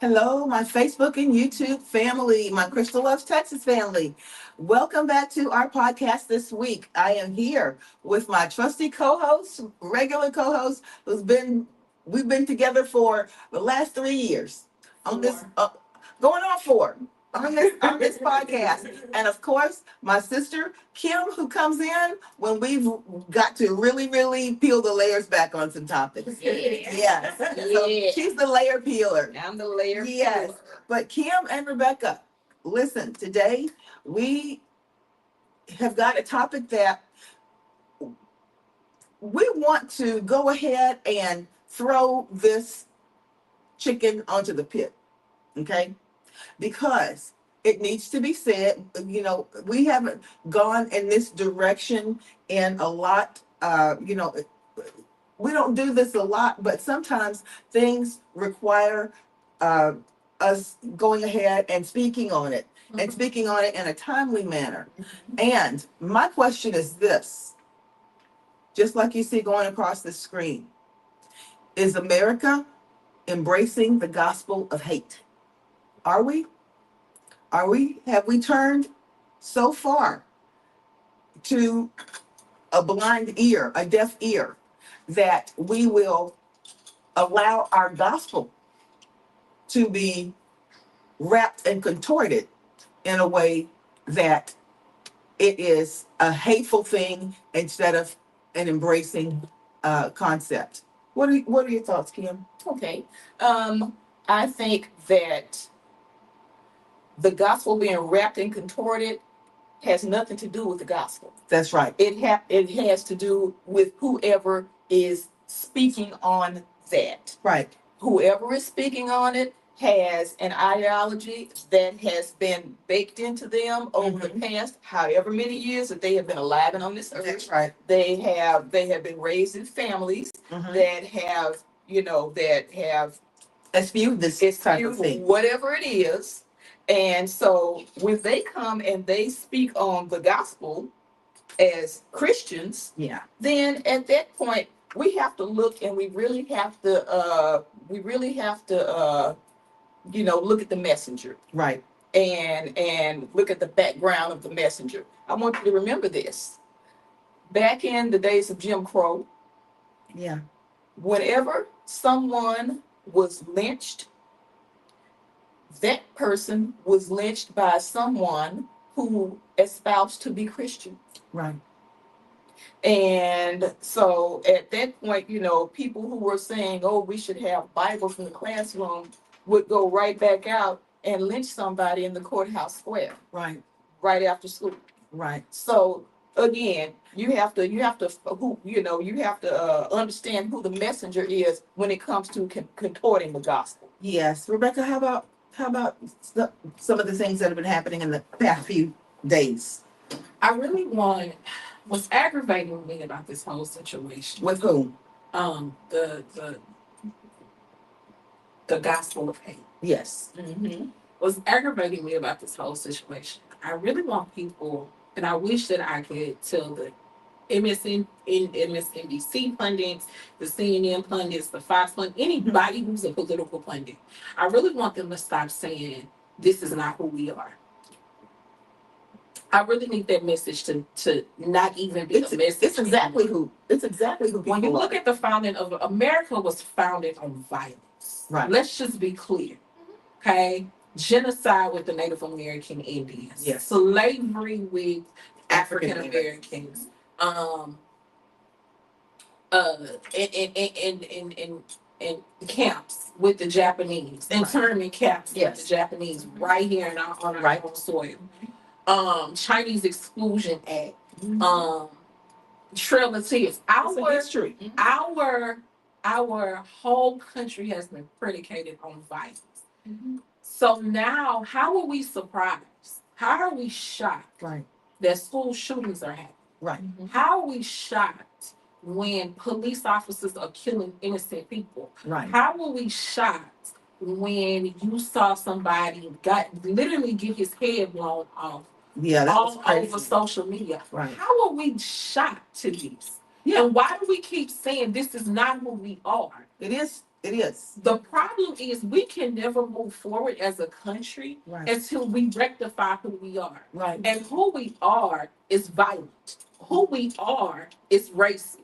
Hello, my Facebook and YouTube family, my Crystal Loves Texas family. Welcome back to our podcast this week. I am here with my trusty co-host, regular co-host, we've been together for the last 3 years on this, going on 4 on this podcast. And of course, my sister Kim, who comes in when we've got to really, really peel the layers back on some topics. Yeah. Yes. So Yeah. she's the layer peeler. I'm the layer. Yes. But Kim and Rebecca, listen, today we have got a topic that we want to go ahead and throw this chicken onto the pit. Okay? Because it needs to be said, we haven't gone in this direction in a lot, we don't do this a lot, but sometimes things require uh, us going ahead and speaking on it and speaking on it in a timely manner. And my question is this, just like you see going across the screen, is America embracing the gospel of hate? Are we? Have we turned so far to a blind ear, a deaf ear, that we will allow our gospel to be wrapped and contorted in a way that it is a hateful thing instead of an embracing concept? What are your thoughts, Kim? Okay. I think that the gospel being wrapped and contorted has nothing to do with the gospel. That's right. It has to do with whoever is speaking on that. Right. Whoever is speaking on it has an ideology that has been baked into them over the past however many years that they have been alive and on this earth. That's right. They have been raised in families that have, that have Spewed this type of thing. whatever it is. And so when they come and they speak on the gospel as Christians, Yeah. then at that point we have to look and we really have to look at the messenger. Right. And look at the background of the messenger. I want you to remember this. Back in the days of Jim Crow, Yeah. whenever someone was lynched, that person was lynched by someone who espoused to be Christian. Right. And so at that point, people who were saying, oh, we should have Bibles in the classroom would go right back out and lynch somebody in the courthouse square. Right. Right after school. Right. So again, you have to understand who the messenger is when it comes to contorting the gospel. Yes. Rebecca, how about some of the things that have been happening in the past few days? I really what's aggravating me about this whole situation. With whom? The gospel of hate. Yes. What's aggravating me about this whole situation, I really want people, and I wish that I could tell the MSNBC pundits, the CNN pundits, the Fox pundits, anybody who's a political pundit, I really want them to stop saying this is not who we are. I really need that message to not even be a message. It's exactly who When you look at the founding of America, was founded on violence. Right. Let's just be clear. Okay. Genocide with the Native American Indians. Yes. Slavery with African Americans. In camps with the Japanese, internment camps with the Japanese, right here on our own soil. Chinese Exclusion Act. Trail of Tears. Our whole country has been predicated on violence. So now, how are we surprised? How are we shocked that school shootings are happening? Right. How are we shocked when police officers are killing innocent people? Right. How are we shocked when you saw somebody literally get his head blown off? Yeah, that was all crazy. Over social media. Right. How are we shocked to this? Yeah. And why do we keep saying this is not who we are? It it is. The problem is we can never move forward as a country Right. until we rectify who we are. Right. And who we are is violent. Who we are is racist.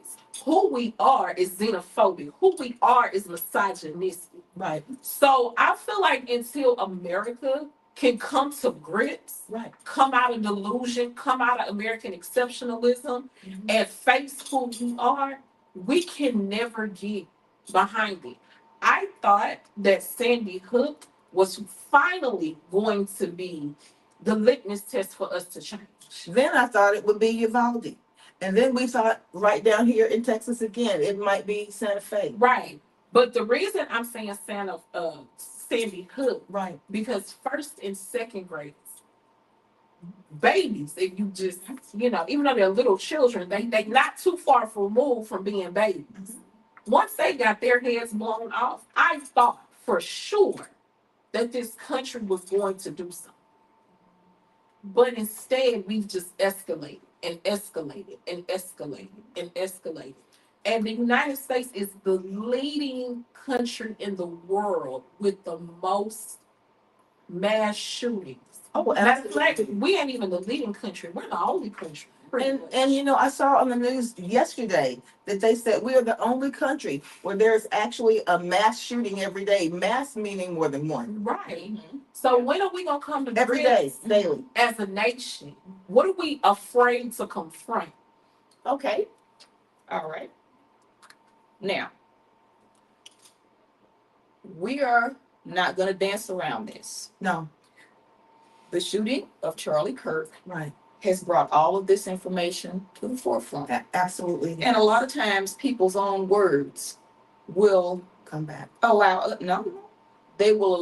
Who we are is xenophobic. Who we are is misogynistic. Right. So I feel like until America can come to grips, Right. come out of delusion, come out of American exceptionalism, and face who we are, we can never get behind it. I thought that Sandy Hook was finally going to be the litmus test for us to change. Then I thought it would be Uvalde. And then we thought right down here in Texas again, it might be Santa Fe. Right. But the reason I'm saying Sandy Hook, Right. because first and second graders, babies, if you just, even though they're little children, they not too far removed from being babies. Once they got their heads blown off, I thought for sure that this country was going to do something. But instead, we've just escalated and escalated and escalated and escalated. And the United States is the leading country in the world with the most mass shootings. Oh, Matter of fact, we ain't even the leading country. We're the only country. pretty much. And I saw on the news yesterday that they said we are the only country where there's actually a mass shooting every day. Mass meaning more than one. Right. So when are we gonna come to Every day, grips daily. as a nation? What are we afraid to confront? Okay. All right. Now, we are not going to dance around this. No. The shooting of Charlie Kirk Right. has brought all of this information to the forefront. Absolutely. And a lot of times people's own words will Come back. it will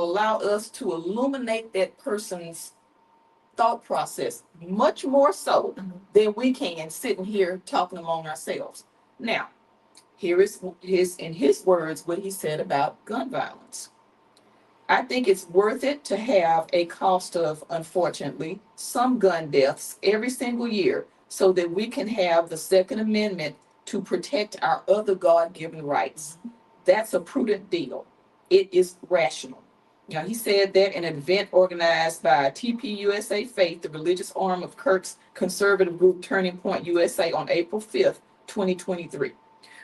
allow us to illuminate that person's thought process much more so than we can sitting here talking among ourselves. Now, here is in his words what he said about gun violence. I think it's worth it to have a cost of, unfortunately, some gun deaths every single year so that we can have the Second Amendment to protect our other God-given rights. That's a prudent deal. It is rational. Now, he said that in an event organized by TPUSA Faith, the religious arm of Kirk's conservative group Turning Point USA, on April 5th, 2023.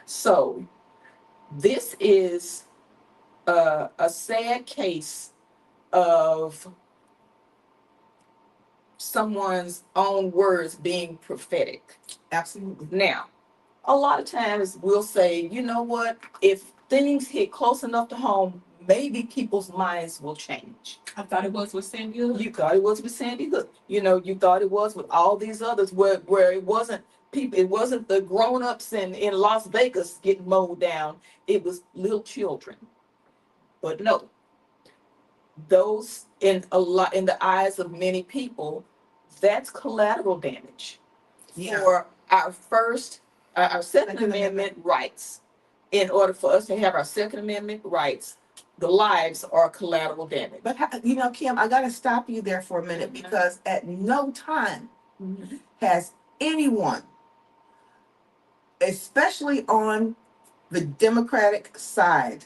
So this is a sad case of someone's own words being prophetic. Absolutely. Now, a lot of times we'll say, you know what, if things hit close enough to home, maybe people's minds will change. I thought it was with Sandy Hook. You thought it was with Sandy Hook. You thought it was with all these others where it wasn't people, it wasn't the grown-ups in Las Vegas getting mowed down. It was little children. But no, those in the eyes of many people, that's collateral damage for our Second Amendment rights. In order for us to have our Second Amendment rights, the lives are collateral damage. But Kim, I got to stop you there for a minute because at no time has anyone, especially on the Democratic side,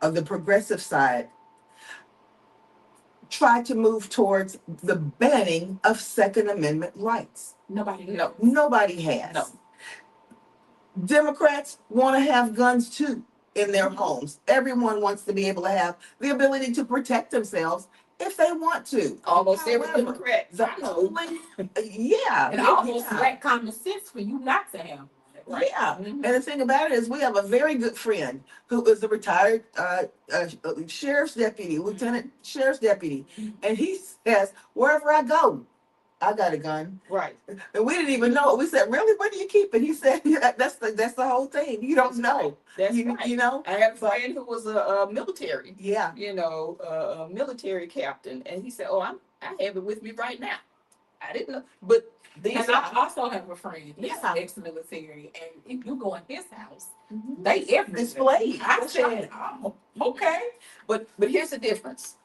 of the progressive side, tried to move towards the banning of Second Amendment rights. Nobody has. No. Democrats want to have guns too in their homes. Everyone wants to be able to have the ability to protect themselves if they want to. Almost every However, Democrat. Yeah. It almost lack common sense for you not to have. Right. Yeah. And the thing about it is we have a very good friend who is a retired sheriff's deputy, lieutenant sheriff's deputy. And he says, wherever I go, I got a gun. Right. And we didn't even know it. We said, really? Where do you keep it? He said, yeah, that's the whole thing. You don't know. That's you, right. You know? I had a friend who was a military, Yeah. a military captain. And he said, oh, I have it with me right now. I didn't know. But And I also have a friend. He's Yeah. ex-military, and if you go in his house, they everything. Displayed. I said, oh, okay. But here's the difference.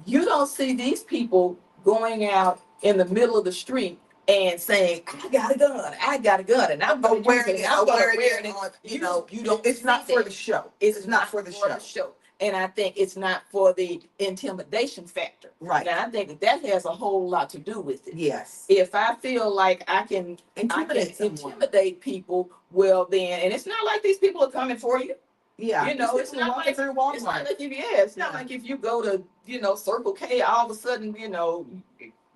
You don't see these people going out in the middle of the street and saying, I got a gun, and I'm But gonna use it, and I'm gonna wearing wear it it. on, You don't it's not see for that. the show. It's not for the show. And I think it's not for the intimidation factor. Right. And I think that has a whole lot to do with it. Yes. If I feel like I can Intimidate someone. intimidate people, well then, and it's not like these people are coming for you. Yeah. You know, These it's people not walking like through it's not Walmart. like it's not Yeah. like if you go to, Circle K, all of a sudden,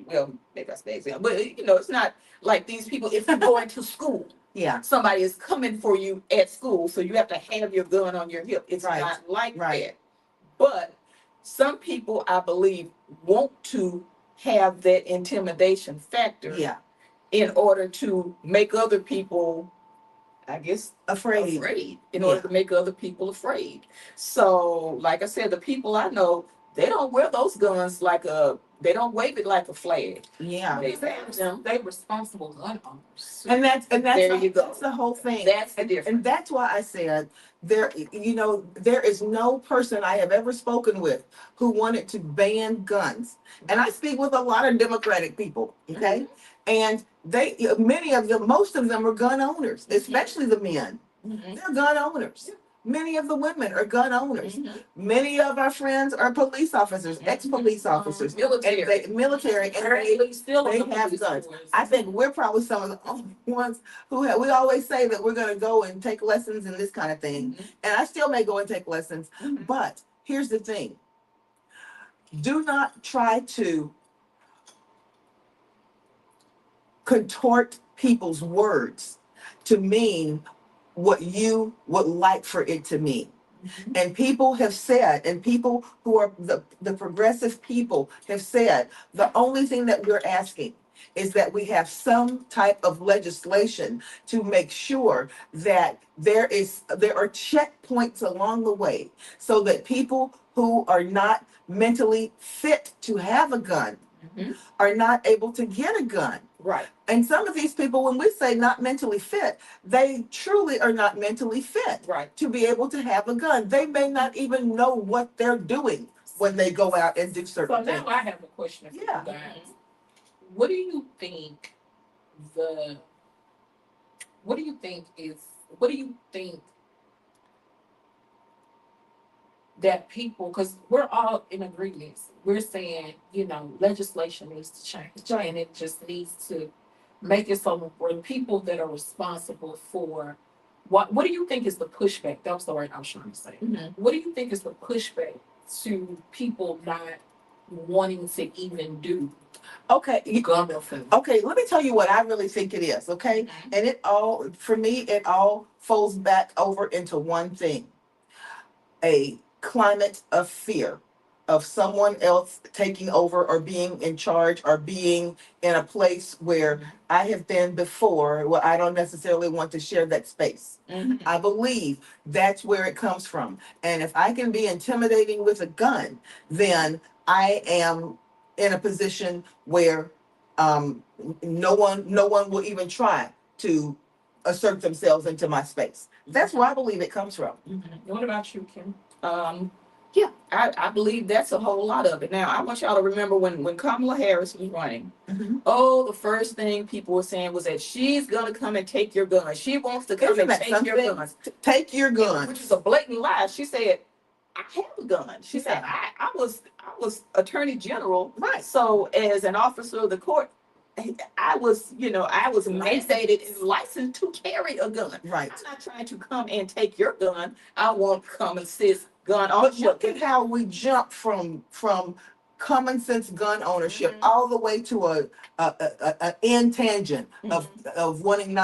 well, maybe I say example, but it's not like these people, if you're going to school, Yeah. somebody is coming for you at school, so you have to have your gun on your hip. It's Right. not like Right. that. But some people, I believe, want to have that intimidation factor Yeah. in order to make other people, I guess, Afraid. in order to make other people afraid. So, like I said, the people I know, they don't wear those guns they don't wave it like a flag. Yeah. They responsible gun owners. And that's There you go. that's the whole thing. That's the And difference. that's why I said there is no person I have ever spoken with who wanted to ban guns. And I speak with a lot of Democratic people, okay? And most of them are gun owners, especially the men. Mhm. They're gun owners. Many of the women are gun owners. Mhm. Many of our friends are police officers, ex-police officers, Military. military, and Apparently still they on the have police guns. force. I think we're probably some of the only ones who have. We always say that we're going to go and take lessons in this kind of thing, Mhm. and I still may go and take lessons. Mhm. But here's the thing: do not try to contort people's words to mean what you would like for it to mean. And people have said, and people who are the progressive people have said, the only thing that we're asking is that we have some type of legislation to make sure that there are checkpoints along the way so that people who are not mentally fit to have a gun Mhm. are not able to get a gun. Right. And some of these people, when we say not mentally fit, they truly are not mentally fit Right. to be able to have a gun. They may not even know what they're doing when they go out and do So certain now things. I have a question for Yeah. you guys. What do you think the what do you think is what do you think that people, because we're all in agreement, we're saying, legislation needs to change and it just needs to make it so for the people that are responsible for what do you think is the pushback? That was the word I was trying to say. Mhm. What do you think is the pushback to people not wanting to even do Okay, gun reform? okay, let me tell you what I really think it is, okay? Mhm. And for me, it all folds back over into one thing: a climate of fear of someone else taking over or being in charge or being in a place where I have been before, where I don't necessarily want to share that space. Mhm. I believe that's where it comes from. And if I can be intimidating with a gun, then I am in a position where no one will even try to assert themselves into my space. That's where I believe it comes from. Mhm. What about you, Kim? Yeah, I believe that's a whole lot of it. Now, I want y'all to remember when Kamala Harris was running, the first thing people were saying was that she's gonna come and take your gun. She wants to come Isn't and that take your something? guns. Take your gun. Which is a blatant lie. She said, I have a gun. She said, Yeah. I was attorney general. Right. So as an officer of the court, I was mandated and licensed to carry a gun. Right. I'm not trying to come and take your gun. I want common sense gun But ownership. look at how we jump from common sense gun ownership Mhm. all the way to a end tangent of wanting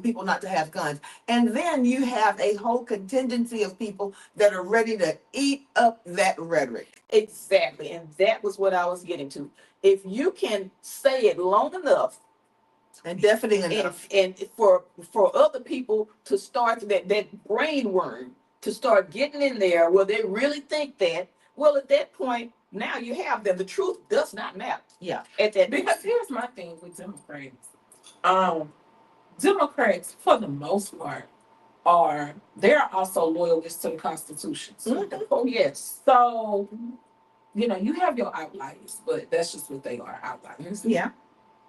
people not to have guns. And then you have a whole contingency of people that are ready to eat up that rhetoric. Exactly. And that was what I was getting to. If you can say it long enough And definitely enough. and for other people to start that brain worm to start getting in there where they really think that, well, at that point, now you have them. The truth does not matter. Yeah. At that Because here's my thing with Democrats. Democrats, for the most part, they're also loyalists to the Constitution. Mhm. oh yes. So, you have your outliers, but that's just what they are, outliers. Yeah.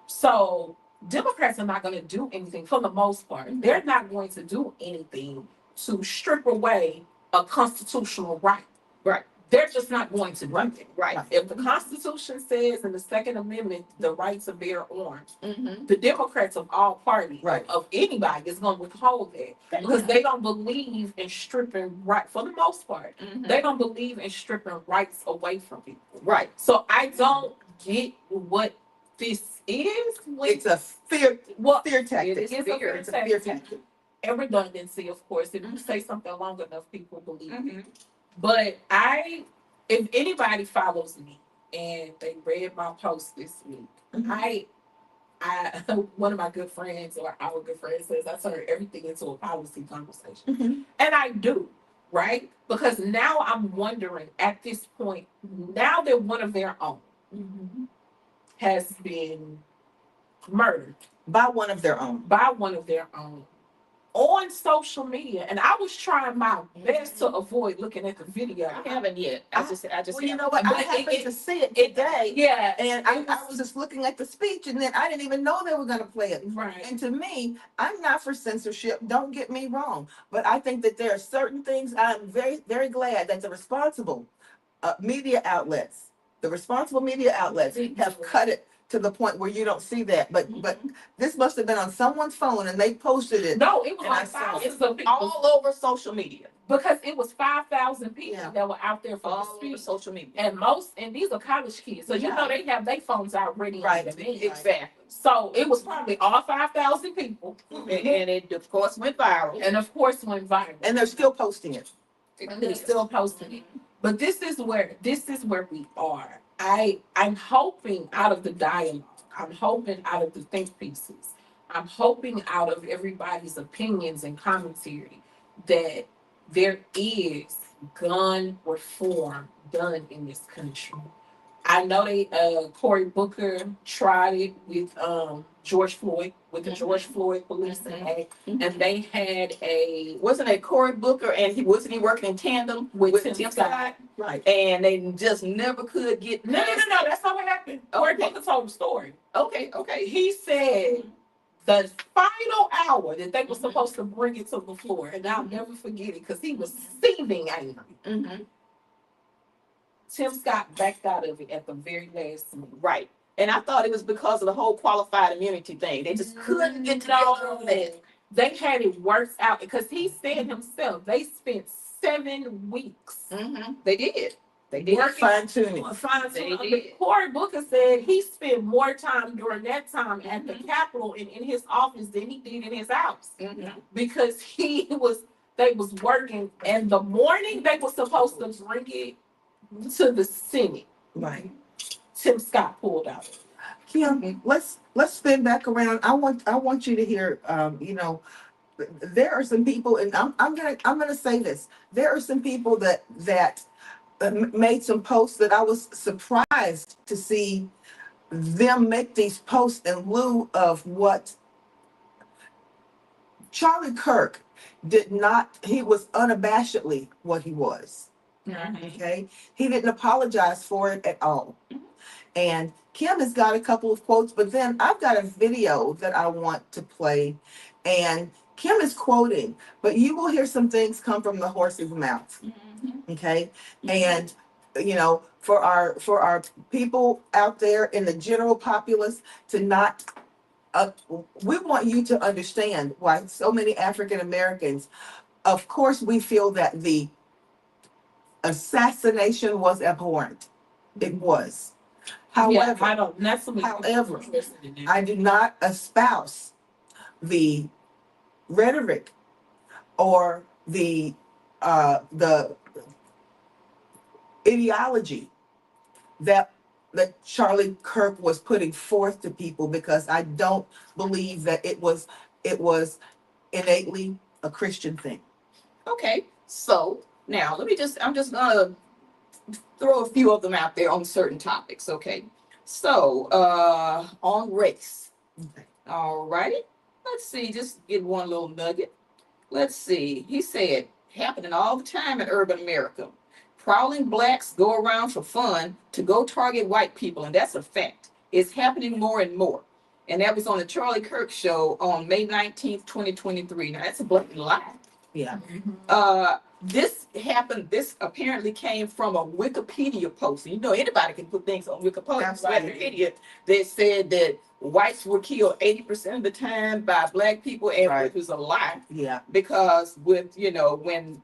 So Democrats are not going to do anything for the most part. They're not going to do anything to strip away a constitutional right. Right. They're just not going to do it. Right. If the Constitution says in the Second Amendment the right to bear arms, Mm-hmm. the Democrats of all parties, Right. of anybody, is going to withhold that because they don't believe in stripping right for the most part. They don't believe in stripping rights away from people. Right. So I don't get what this is. It's a fear Well, tactic. it is a fear It's a fear tactic. tactic. And redundancy, of course. If you say something long enough, people believe it. Mm-hmm. But if anybody follows me and they read my post this week, Mhm. I one of my good friends or our good friends says I turn everything into a policy conversation. Mhm. And I do, right? Because now I'm wondering at this point, now that one of their own has been murdered By one of their own. by one of their own on social media, and I was trying my best to avoid looking at the video. I haven't yet. I just Well, you haven't. know what? I But happened to see it it- today. Yeah, And I was just looking at the speech, and then I didn't even know they were going to play it. right. And to me, I'm not for censorship. Don't get me wrong, but I think that there are certain things. I'm very, very glad that the responsible media outlets, have cut it to the point where you don't see that. But this must have been on someone's phone, and they posted it. No, it was And I like saw thousands of people All over social media. because it was 5,000 people Yeah. that were out there for the All over speech. social media. And these are college kids, so you know they have their phones out ready. Right. Exactly. So it was probably all 5,000 people, And it of course went viral. and of course went viral. And they're still posting it. And they're still posting it. But this is where we are. I'm hoping out of the dialogue, I'm hoping out of the think pieces, I'm hoping out of everybody's opinions and commentary that there is gun reform done in this country. I know Cory Booker tried it with George Floyd, with the George Floyd Policing Act, and they had Wasn't it Cory Booker and he working in tandem with Tim Tim Scott? Scott. Right. And they just never could get No, that's not what happened. Cory Okay. Booker told the story. Okay. He said the final hour that they were supposed to bring it to the floor, and I'll never forget it because he was seething angry. Mm-hmm. Tim Scott backed out of it at the very last minute. Right. And I thought it was because of the whole qualified immunity thing. They just couldn't get to that. They had it worked out because he said himself they spent 7 weeks. Mm-hmm. They did. They did. Working Fine tuning. fine-tuning. They did. Cory Booker said he spent more time during that time at the Capitol and in his office than he did in his house Mm-hmm. because they was working, and the morning they were supposed to bring it to the Senate, Right. Tim Scott pulled out. Kim, let's spin back around. I want you to hear. There are some people, and I'm gonna say this. There are some people that made some posts that I was surprised to see them make these posts in lieu of what Charlie Kirk did not. He was unabashedly what he was. Okay, he didn't apologize for it at all. And Kim has got a couple of quotes, but then I've got a video that I want to play, and Kim is quoting, but you will hear some things come from the horse's mouth. Okay, and for our people out there in the general populace to not. We want you to understand why so many African Americans, of course, we feel that the assassination was abhorrent. It was. However, I do not espouse the rhetoric or the ideology that Charlie Kirk was putting forth to people, because I don't believe that it was innately a Christian thing. Okay. So now I'm just gonna throw a few of them out there on certain topics. Okay. So on race. Okay. All righty. Let's see, just get one little nugget. Let's see. He said, happening all the time in urban America. Prowling blacks go around for fun to go target white people, and that's a fact. It's happening more and more. And that was on the Charlie Kirk show on May 19th, 2023. Now that's a blatant lie. Yeah. This happened, this apparently came from a Wikipedia post. You know, anybody can put things on Wikipedia. Absolutely. That said that whites were killed 80% of the time by black people, and Right. which was a lie. Yeah. Because with, you know, when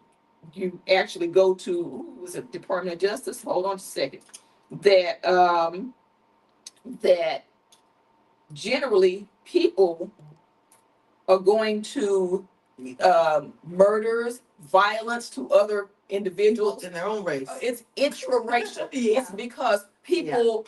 you actually go to, who was it, Department of Justice? Hold on a second. That generally people are going to murders, violence to other individuals. In their own race. It's intraracial. Yeah. It's because people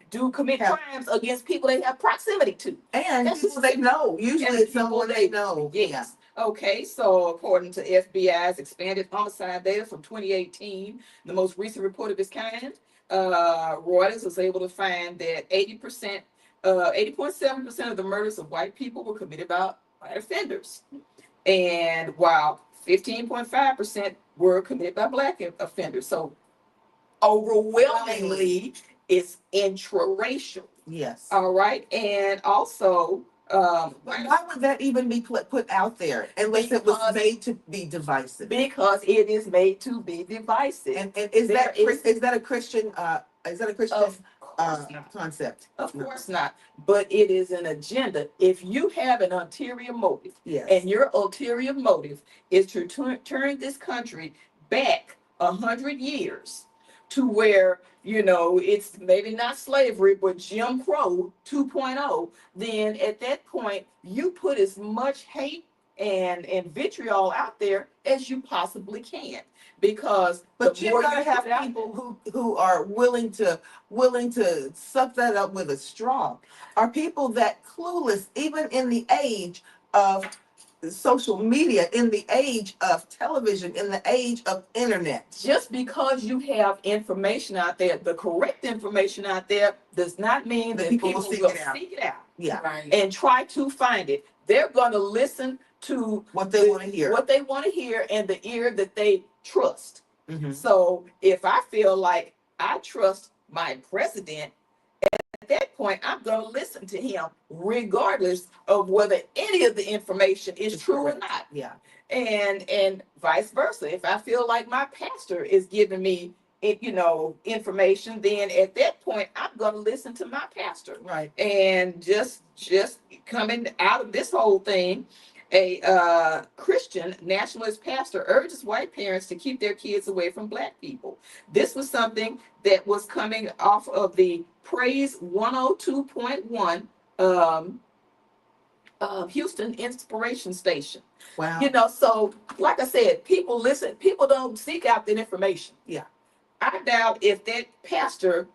do commit crimes against people they have proximity to. And That's people they know. Usually And it's people someone they know. Yes. Okay, so according to FBI's expanded homicide data from 2018, the most recent report of its kind, Reuters was able to find that 80.7% of the murders of white people were committed by white offenders. And while 15.5% were committed by black offenders. So overwhelmingly, it's intraracial. Yes. All right. And also, But why would that even be put out there unless it was Because- made to be divisive? because it is made to be divisive. And is that There is- is that a Christian Of course not. concept? Of No. course not. But it is an agenda. If you have an ulterior motive, Yes. and your ulterior motive is to turn this country back 100 years to where, you know, it's maybe not slavery, but Jim Crow 2.0, then at that point, you put as much hate and vitriol out there as you possibly can. Because But the you more gotta you put have it out- people who are willing to suck that up with a straw. Are people that clueless, even in the age of social media, in the age of television, in the age of internet? Just because you have information out there, the correct information out there, does not mean The that people people will will seek it out. seek it out Yeah, Right. and try to find it. They're going to listen to what they want to hear. what they want to hear and the ear that they trust. Mhm. So if I feel like I trust my president, at that point, I'm going to listen to him regardless of whether any of the information is It's true or correct. not. Yeah. And vice versa. If I feel like my pastor is giving me information, then at that point I'm going to listen to my pastor. Right. And just coming out of this whole thing, a Christian nationalist pastor urges white parents to keep their kids away from black people. This was something that was coming off of the Praise 102.1 Houston Inspiration Station. Wow. You know, so like I said, people listen, people don't seek out that information. Yeah. I doubt if that pastor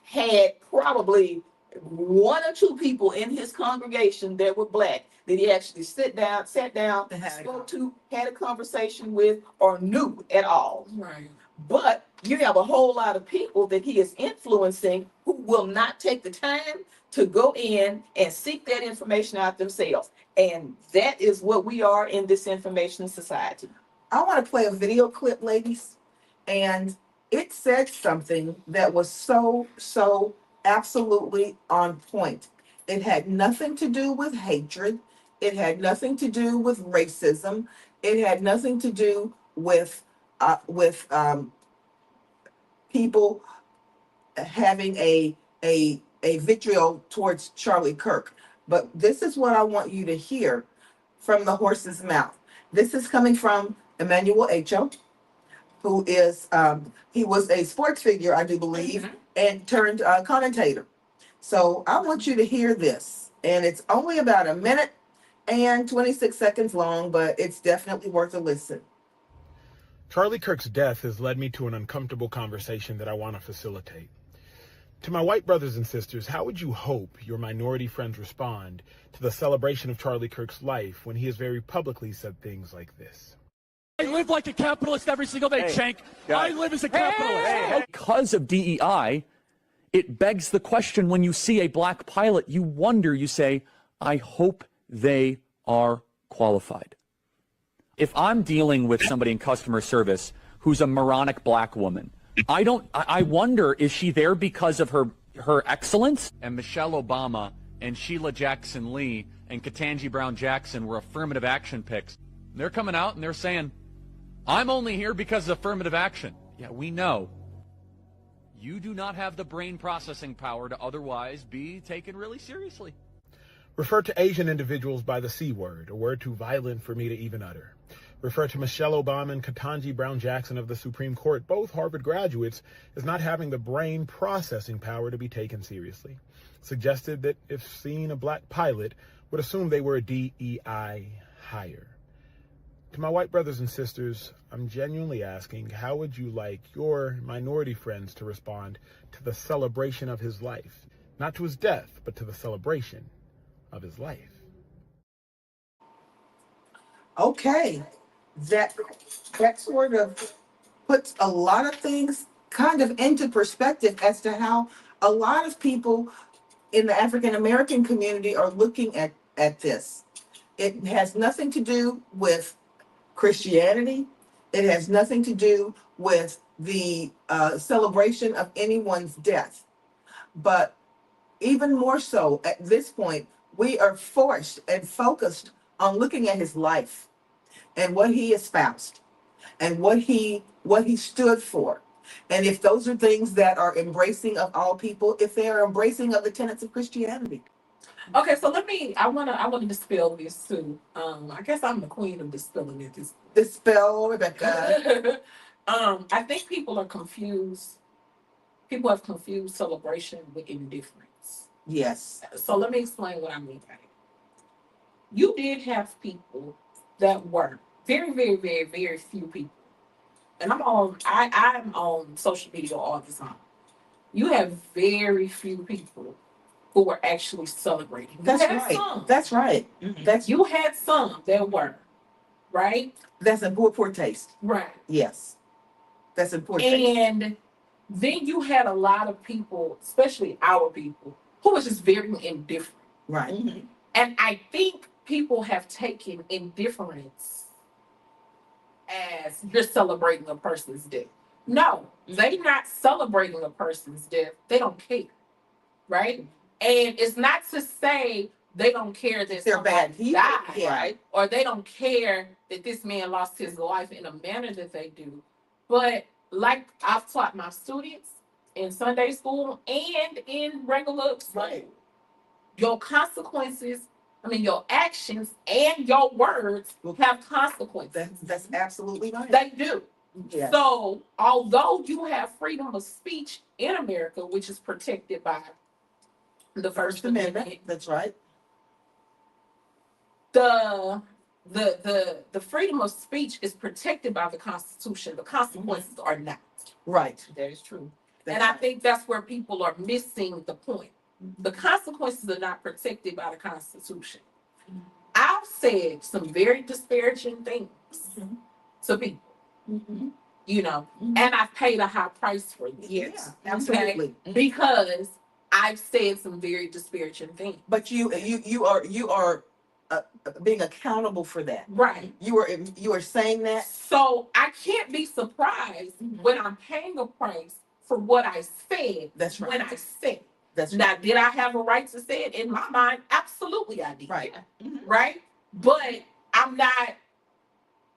had probably one or two people in his congregation that were black that he actually sat down, And had a spoke to, had a conversation with, or knew at all. Right. But you have a whole lot of people that he is influencing who will not take the time to go in and seek that information out themselves. And that is what we are in this information society. I want to play a video clip, ladies, and it said something that was so absolutely on point. It had nothing to do with hatred. It had nothing to do with racism. It had nothing to do with people having a vitriol towards Charlie Kirk. But this is what I want you to hear from the horse's mouth. This is coming from Emmanuel Acho, who is he was a sports figure, I do believe, and turned commentator. So I want you to hear this, and it's only about a minute and 26 seconds long, but it's definitely worth a listen. Charlie Kirk's death has led me to an uncomfortable conversation that I want to facilitate. To my white brothers and sisters, how would you hope your minority friends respond to the celebration of Charlie Kirk's life when he has very publicly said things like this? I live like a capitalist every single day, Cenk. I live as a capitalist. Because of DEI, it begs the question when you see a black pilot, you wonder, you say, I hope they are qualified. If I'm dealing with somebody in customer service who's a moronic black woman, I wonder, is she there because of her excellence? And Michelle Obama and Sheila Jackson Lee and Ketanji Brown Jackson were affirmative action picks. They're coming out and they're saying, I'm only here because of affirmative action. Yeah, we know. You do not have the brain processing power to otherwise be taken really seriously. Refer to Asian individuals by the C word, a word too violent for me to even utter. Refer to Michelle Obama and Ketanji Brown Jackson of the Supreme Court, both Harvard graduates, as not having the brain processing power to be taken seriously. Suggested that if seeing a black pilot, would assume they were a DEI hire. To my white brothers and sisters, I'm genuinely asking, how would you like your minority friends to respond to the celebration of his life? Not to his death, but to the celebration of his life. Okay, that sort of puts a lot of things kind of into perspective as to how a lot of people in the African American community are looking at this. It has nothing to do with Christianity. It has nothing to do with the celebration of anyone's death. But even more so at this point, we are forced and focused on looking at his life and what he espoused and what he stood for. And if those are things that are embracing of all people, if they are embracing of the tenets of Christianity. Okay, so I wanna dispel this too. I guess I'm the queen of dispelling it. Dispel, Rebecca. I think people are confused. People have confused celebration with indifference. Yes. So let me explain what I mean by it. You did have people that were very, very, very, very few people. And I'm on social media all the time. You have very few people who were actually celebrating. That's right. That's right. That's You had some that were, right? That's in poor taste. Right. Yes. That's in poor taste. And then you had a lot of people, especially our people, who was just very indifferent. Right. And I think people have taken indifference as you're celebrating a person's death. No, they're not celebrating a person's death. They don't care. Right? And it's not to say they don't care that They're bad somebody people. died, Yeah. right? Or they don't care that this man lost his life in a manner that they do. But like I've taught my students in Sunday school and in regular school, Right. your consequences, your actions and your words have consequences. That's absolutely right. They do. Yes. So, although you have freedom of speech in America, which is protected by the First Amendment, That's right. the freedom of speech is protected by the Constitution. The consequences are not. Right. That is true. And I think that's where people are missing the point. The consequences are not protected by the Constitution. I've said some very disparaging things to people, and I've paid a high price for this. Yes, absolutely. Because I've said some very disparaging things. But you are being accountable for that. Right. You are saying that. So I can't be surprised when I'm paying a price for what I said. That's right. When I said. That's Now, right. did I have a right to say it? In my mind, absolutely I did. Right. Right? But I'm not,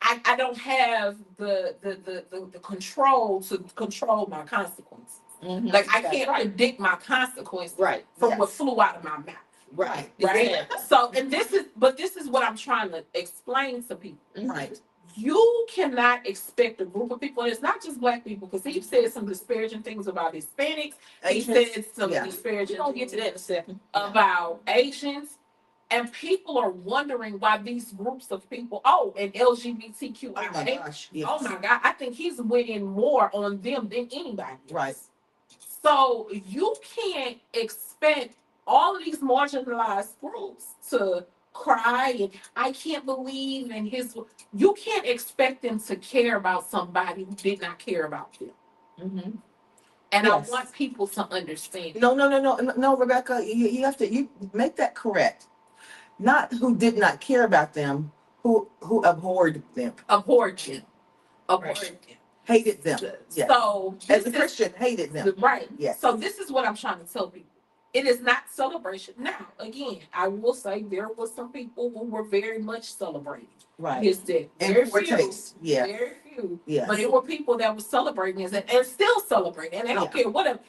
I don't have the control to control my consequences. Like I can't predict my consequences Right. from Yes. what flew out of my mouth. Right. Right? Exactly. So, this is what I'm trying to explain to people. Right. You cannot expect a group of people, and it's not just Black people, because he said some disparaging things about Hispanics. He Asians, said some yeah. disparaging We're gonna get to that in a second. about Asians. And people are wondering why these groups of people, and Oh my LGBTQIA. gosh. Yes. Oh my God, I think he's winning more on them than anybody else. Right. So you can't expect all of these marginalized groups to cry and I can't believe in his. You can't expect them to care about somebody who did not care about them. And Yes. I want people to understand. No, Rebecca, you have to make that correct. Not who did not care about them, who abhorred them, Abhorred them. hated them. Yes. So As a this is- Christian, hated them. Right. Yes. So this is what I'm trying to tell people. it is not celebration. Now, again, I will say there were some people who were very much celebrating Right. his death. And Very poor few. taste. Yeah. Very few. Yes. But there were people that were celebrating his and still celebrating. And they don't care whatever,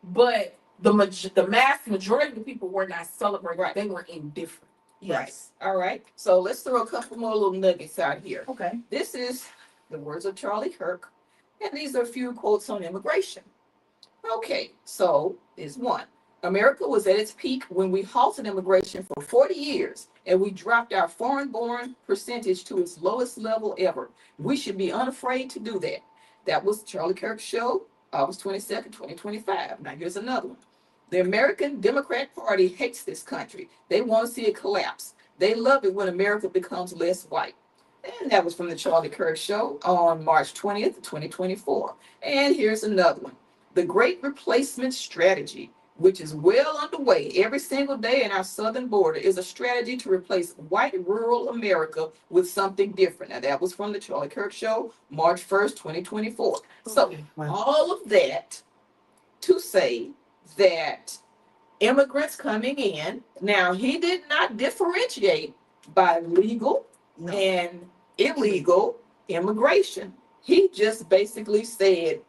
but the mass majority of the people were not celebrating. Right. They were indifferent. Yes. All right. So let's throw a couple more little nuggets out here. Okay. This is the words of Charlie Kirk, and these are a few quotes on immigration. Okay, so there's one. America was at its peak when we halted immigration for 40 years and we dropped our foreign-born percentage to its lowest level ever. We should be unafraid to do that. That was Charlie Kirk's show, August 22nd, 2025. Now here's another one. The American Democrat Party hates this country. They want to see it collapse. They love it when America becomes less white. And that was from the Charlie Kirk Show on March 20th, 2024. And here's another one. The Great Replacement Strategy, which is well underway every single day in our southern border, is a strategy to replace white rural America with something different. Now, that was from the Charlie Kirk Show, March 1st, 2024. So, all of that to say that immigrants coming in, now, he did not differentiate by legal and illegal immigration. He just basically said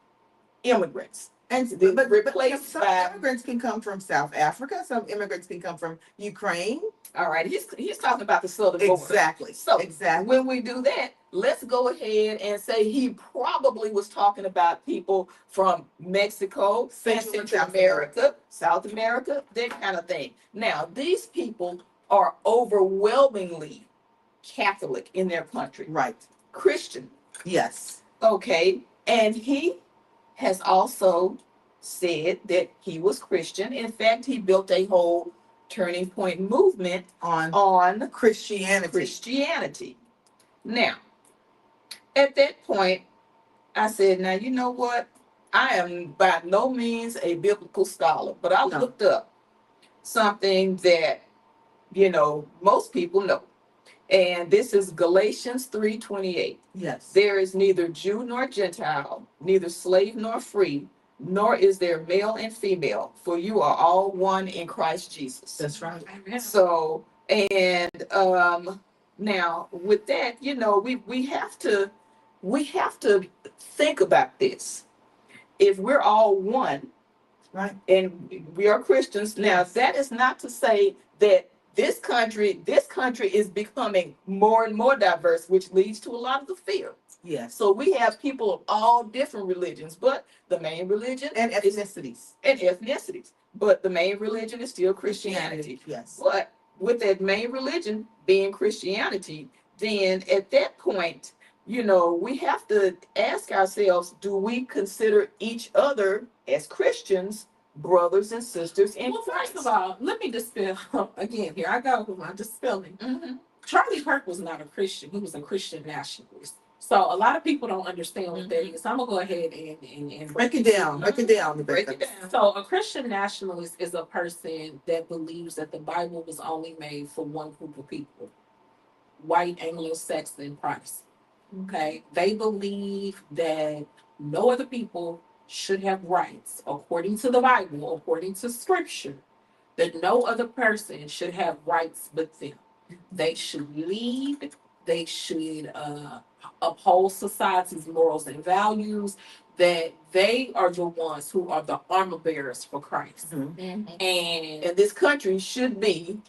immigrants. And but replaced some by- immigrants can come from South Africa. Some immigrants can come from Ukraine. All right, he's talking about the southern border. Exactly. So exactly. when we do that, let's go ahead and say he probably was talking about people from Mexico, Central and Central America, South America, that kind of thing. Now, these people are overwhelmingly Catholic in their country, Right. Christian. Yes. Okay, and he has also said that he was Christian. In fact, he built a whole turning point movement on Christianity. Now, at that point, I said, now, you know what? I am by no means a biblical scholar, but I looked up something that, most people know. And this is Galatians 3:28. Yes. There is neither Jew nor Gentile, neither slave nor free, nor is there male and female, for you are all one in Christ Jesus. That's right. Amen. So, and now with that, we have to think about this. If we're all one, Right. and we are Christians, now that is not to say that this country is becoming more and more diverse, which leads to a lot of the fear. Yes. So we have people of all different religions, but the main religion And ethnicities. and ethnicities. But the main religion is still Christianity. Yes. But with that main religion being Christianity, then at that point, we have to ask ourselves, do we consider each other as Christians, brothers and sisters in Well, Christ? first of all, let me dispel again. Here I go with my dispelling. Mhm. Charlie Kirk was not a Christian. He was a Christian nationalist. So a lot of people don't understand what that is. So I'm gonna go ahead and Break it down. Break it down. Break it down. So a Christian nationalist is a person that believes that the Bible was only made for one group of people, white Anglo-Saxon Protestant. Okay, they believe that no other people should have rights according to the Bible, according to Scripture. That no other person should have rights but them. They should lead. They should uphold society's morals and values. That they are the ones who are the armor bearers for Christ. Mhm. And And this country should be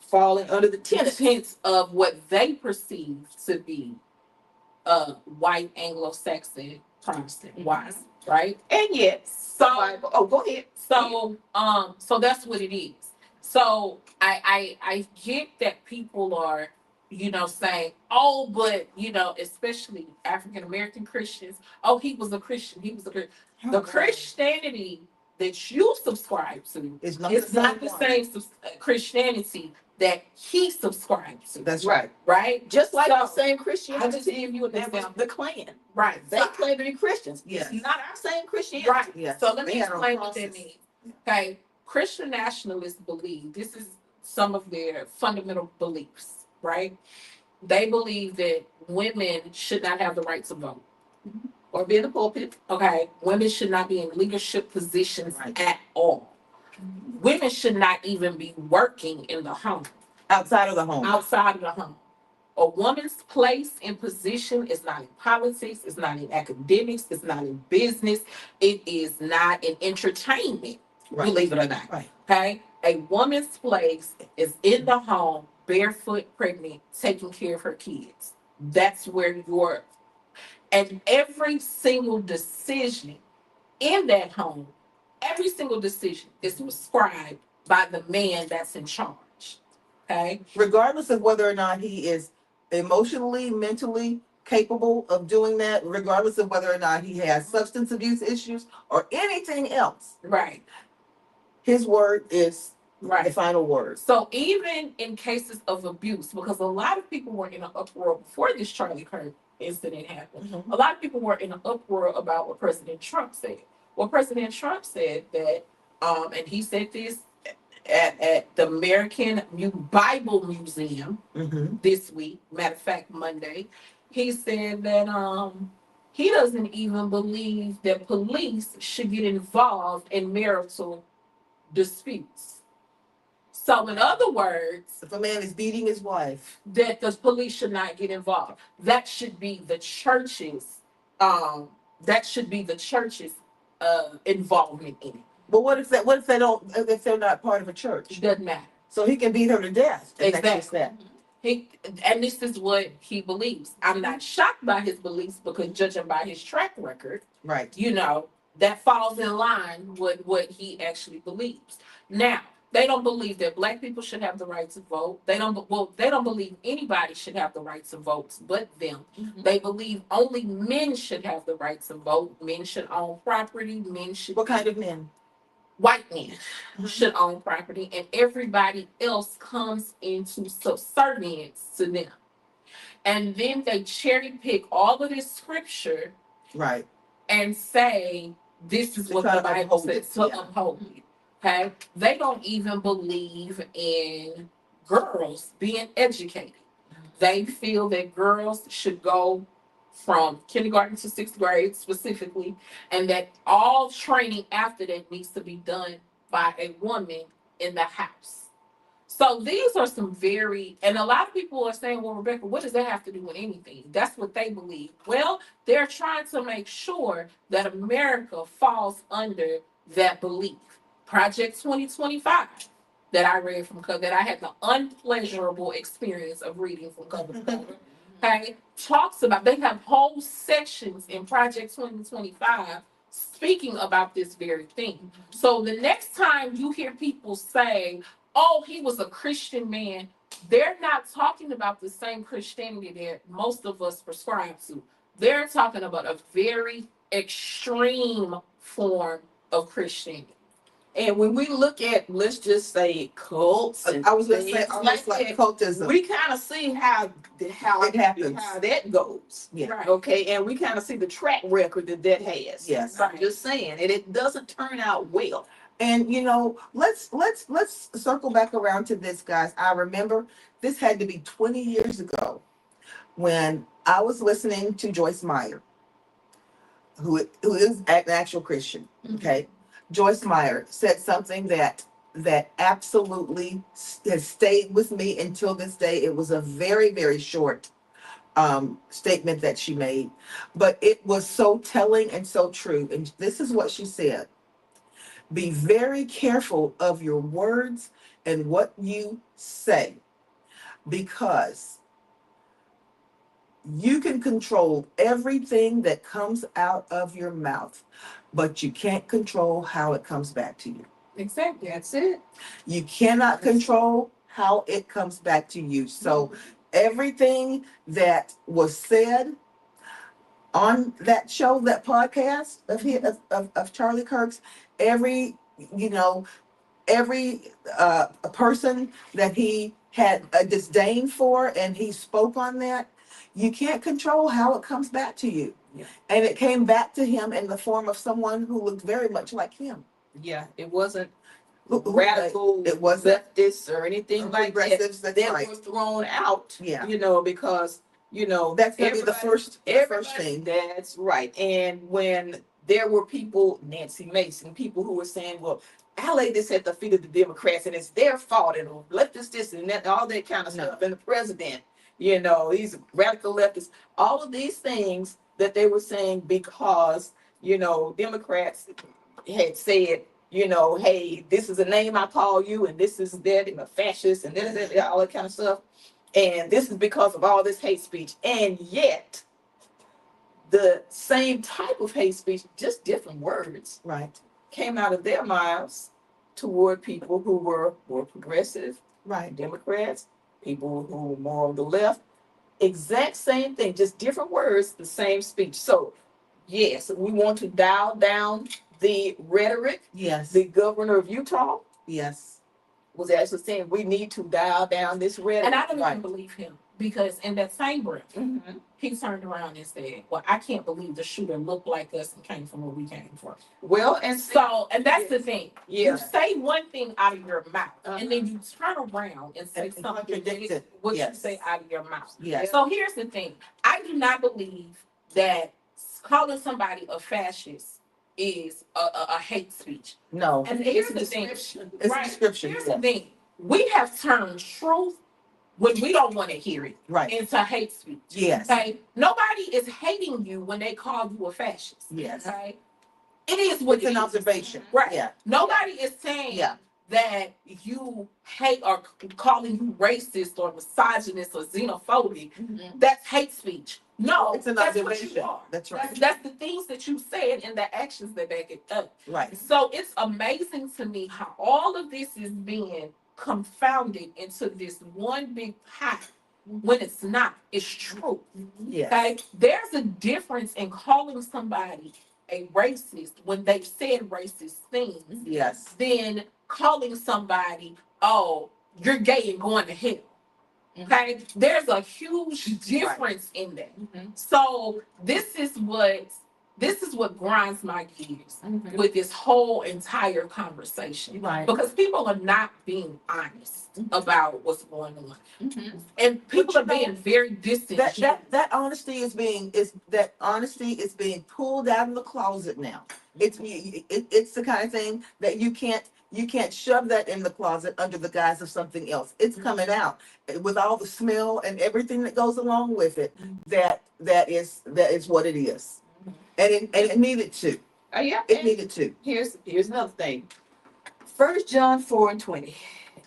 falling under the tenets. tenets of what they perceive to be white Anglo-Saxon Protestant wise, right? And yet, So Bible, go ahead. so that's what it is. So I get that people are, saying, oh, but especially African American Christians, oh, he was a Christian, the Christianity that you subscribe to It's not is not the one. same Christianity that he subscribed to. That's right. Right? Just like the So, same I Christianity just give you an that was example. the Klan. Right. They So- claim to be Christians. Yes. It's not our same Christianity. Right. Yes. So let They me had on explain what that crosses. means. Okay. Christian nationalists believe this is some of their fundamental beliefs, right? They believe that women should not have the right to vote. Or be in the pulpit. Okay. Women should not be in leadership positions Right. at all. Women should not even be working in the home, Outside of the home. outside of the home. A woman's place and position is not in politics, it's not in academics, it's not in business, it is not in entertainment, Right. believe it or not. Right. Okay? A woman's place is in the home, barefoot, pregnant, taking care of her kids. That's where and every single decision in that home, every single decision is prescribed by the man that's in charge. Okay? Regardless of whether or not he is emotionally, mentally capable of doing that, regardless of whether or not he has substance abuse issues or anything else, Right. his word is the Right. final word. So even in cases of abuse, because a lot of people were in an uproar before this Charlie Kirk incident happened, Mhm. a lot of people were in an uproar about what President Trump said. Well, President Trump said that, and he said this at the American Bible Museum Mhm. this week, matter of fact, Monday, he said that he doesn't even believe that police should get involved in marital disputes. So, in other words, If a man is beating his wife, that the police should not get involved. That should be the church's that should be the church's involvement in it. but what if they don't, if they're not part of a church? It doesn't matter. So he can beat her to death. And that's just Exactly. that. He and this is what he believes. I'm not shocked by his beliefs because judging by his track record, Right. that falls in line with what he actually believes. Now, they don't believe that black people should have the right to vote. They don't believe anybody should have the right to vote but them. They believe only men should have the right to vote. Men should own property. Men should What kind of men? white men Mhm. should own property, and everybody else comes into subservience to them. And then they cherry pick all of this scripture Right. and say this is To what try the to Bible uphold it, says to yeah. uphold it. Okay, they don't even believe in girls being educated. They feel that girls should go from kindergarten to sixth grade specifically, and that all training after that needs to be done by a woman in the house. So these are some and a lot of people are saying, well, Rebecca, what does that have to do with anything? That's what they believe. Well, they're trying to make sure that America falls under that belief. Project 2025 that I read that I had the unpleasurable experience of reading from cover to cover. Okay, talks about, they have whole sections in Project 2025 speaking about this very thing. So the next time you hear people say, oh, he was a Christian man, they're not talking about the same Christianity that most of us prescribe to. They're talking about a very extreme form of Christianity. And when we look at, let's just say, cults, and I was going to say things almost like that, cultism. we kind of see how It happens. how that goes. Yeah. Right. Okay, and we kind of see the track record that has. Yes. I'm just saying, and it doesn't turn out well. And let's circle back around to this, guys. I remember this had to be 20 years ago when I was listening to Joyce Meyer, who is an actual Christian. Okay, Joyce Meyer said something that absolutely has stayed with me until this day. It was a very, very short statement that she made, but it was so telling and so true. And this is what she said: be very careful of your words and what you say, because you can control everything that comes out of your mouth, but you can't control how it comes back to you. Exactly. That's it. You cannot control how it comes back to you. So everything that was said on that show, that podcast of Charlie Kirk's, every a person that he had a disdain for, and he spoke on that. You can't control how it comes back to you. Yeah. And it came back to him in the form of someone who looked very much like him. Yeah, it wasn't Who- radical, it wasn't leftists or anything like that. progressives, that's That right. were thrown out. Yeah. Because That's gonna be the first thing. That's right. And when there were people, Nancy Mason, people who were saying, well, I lay this at the feet of the Democrats, and it's their fault, and leftist this and that, all that kind of stuff. And the president, you know, he's a radical leftist. All of these things that they were saying because, you know, Democrats had said, you know, hey, this is a name I call you, and this is that, and a fascist, and that, all that kind of stuff. And this is because of all this hate speech. And yet, the same type of hate speech, just different words, Right. came out of their mouths toward people who were more progressive, Right. Democrats, people who were more on the left. Exact same thing, just different words, the same speech. So, yes, we want to dial down the rhetoric. Yes. The governor of Utah Yes. was actually saying we need to dial down this rhetoric. And I don't Right. even believe him, because in that same breath, Mhm. he turned around and said, well, I can't believe the shooter looked like us and came from where we came from. Well, and So, and that's the thing. yeah, You say one thing out of your mouth, Uh-huh. and then you turn around and say And something contradict that it. what Yes. you say out of your mouth. Yes. So here's the thing. I do not believe that calling somebody a fascist is a hate speech. No. And it's here's a the thing. description. It's a Right. description. Here's the thing. We have turned truth when we don't want to hear it Right. into hate speech. Yes. Okay. Nobody is hating you when they call you a fascist. Yes. Okay. It is what It's it an is. observation. Right. Yeah. Nobody is saying Yeah. that you hate or calling you racist or misogynist or xenophobic. Mhm. That's hate speech. No, It's an that's what observation. you are. That's right. That's the things that you said and the actions that back it up. Right. So it's amazing to me how all of this is being confounded into this one big pot when it's not. It's true. Yes. Okay, there's a difference in calling somebody a racist when they've said racist things Yes. than calling somebody, oh, you're gay and going to hell. Okay, there's a huge difference in that. Mhm. So this is what grinds my gears Mhm. with this whole entire conversation, Right. because people are not being honest about what's going on, Mhm. and people you are being very distant. That honesty is being pulled out of the closet now. It's the kind of thing that you can't shove that in the closet under the guise of something else. It's coming out with all the smell and everything that goes along with it. That is what it is, and it needed to. Yeah, It and needed to. here's another thing. 1 John 4:20.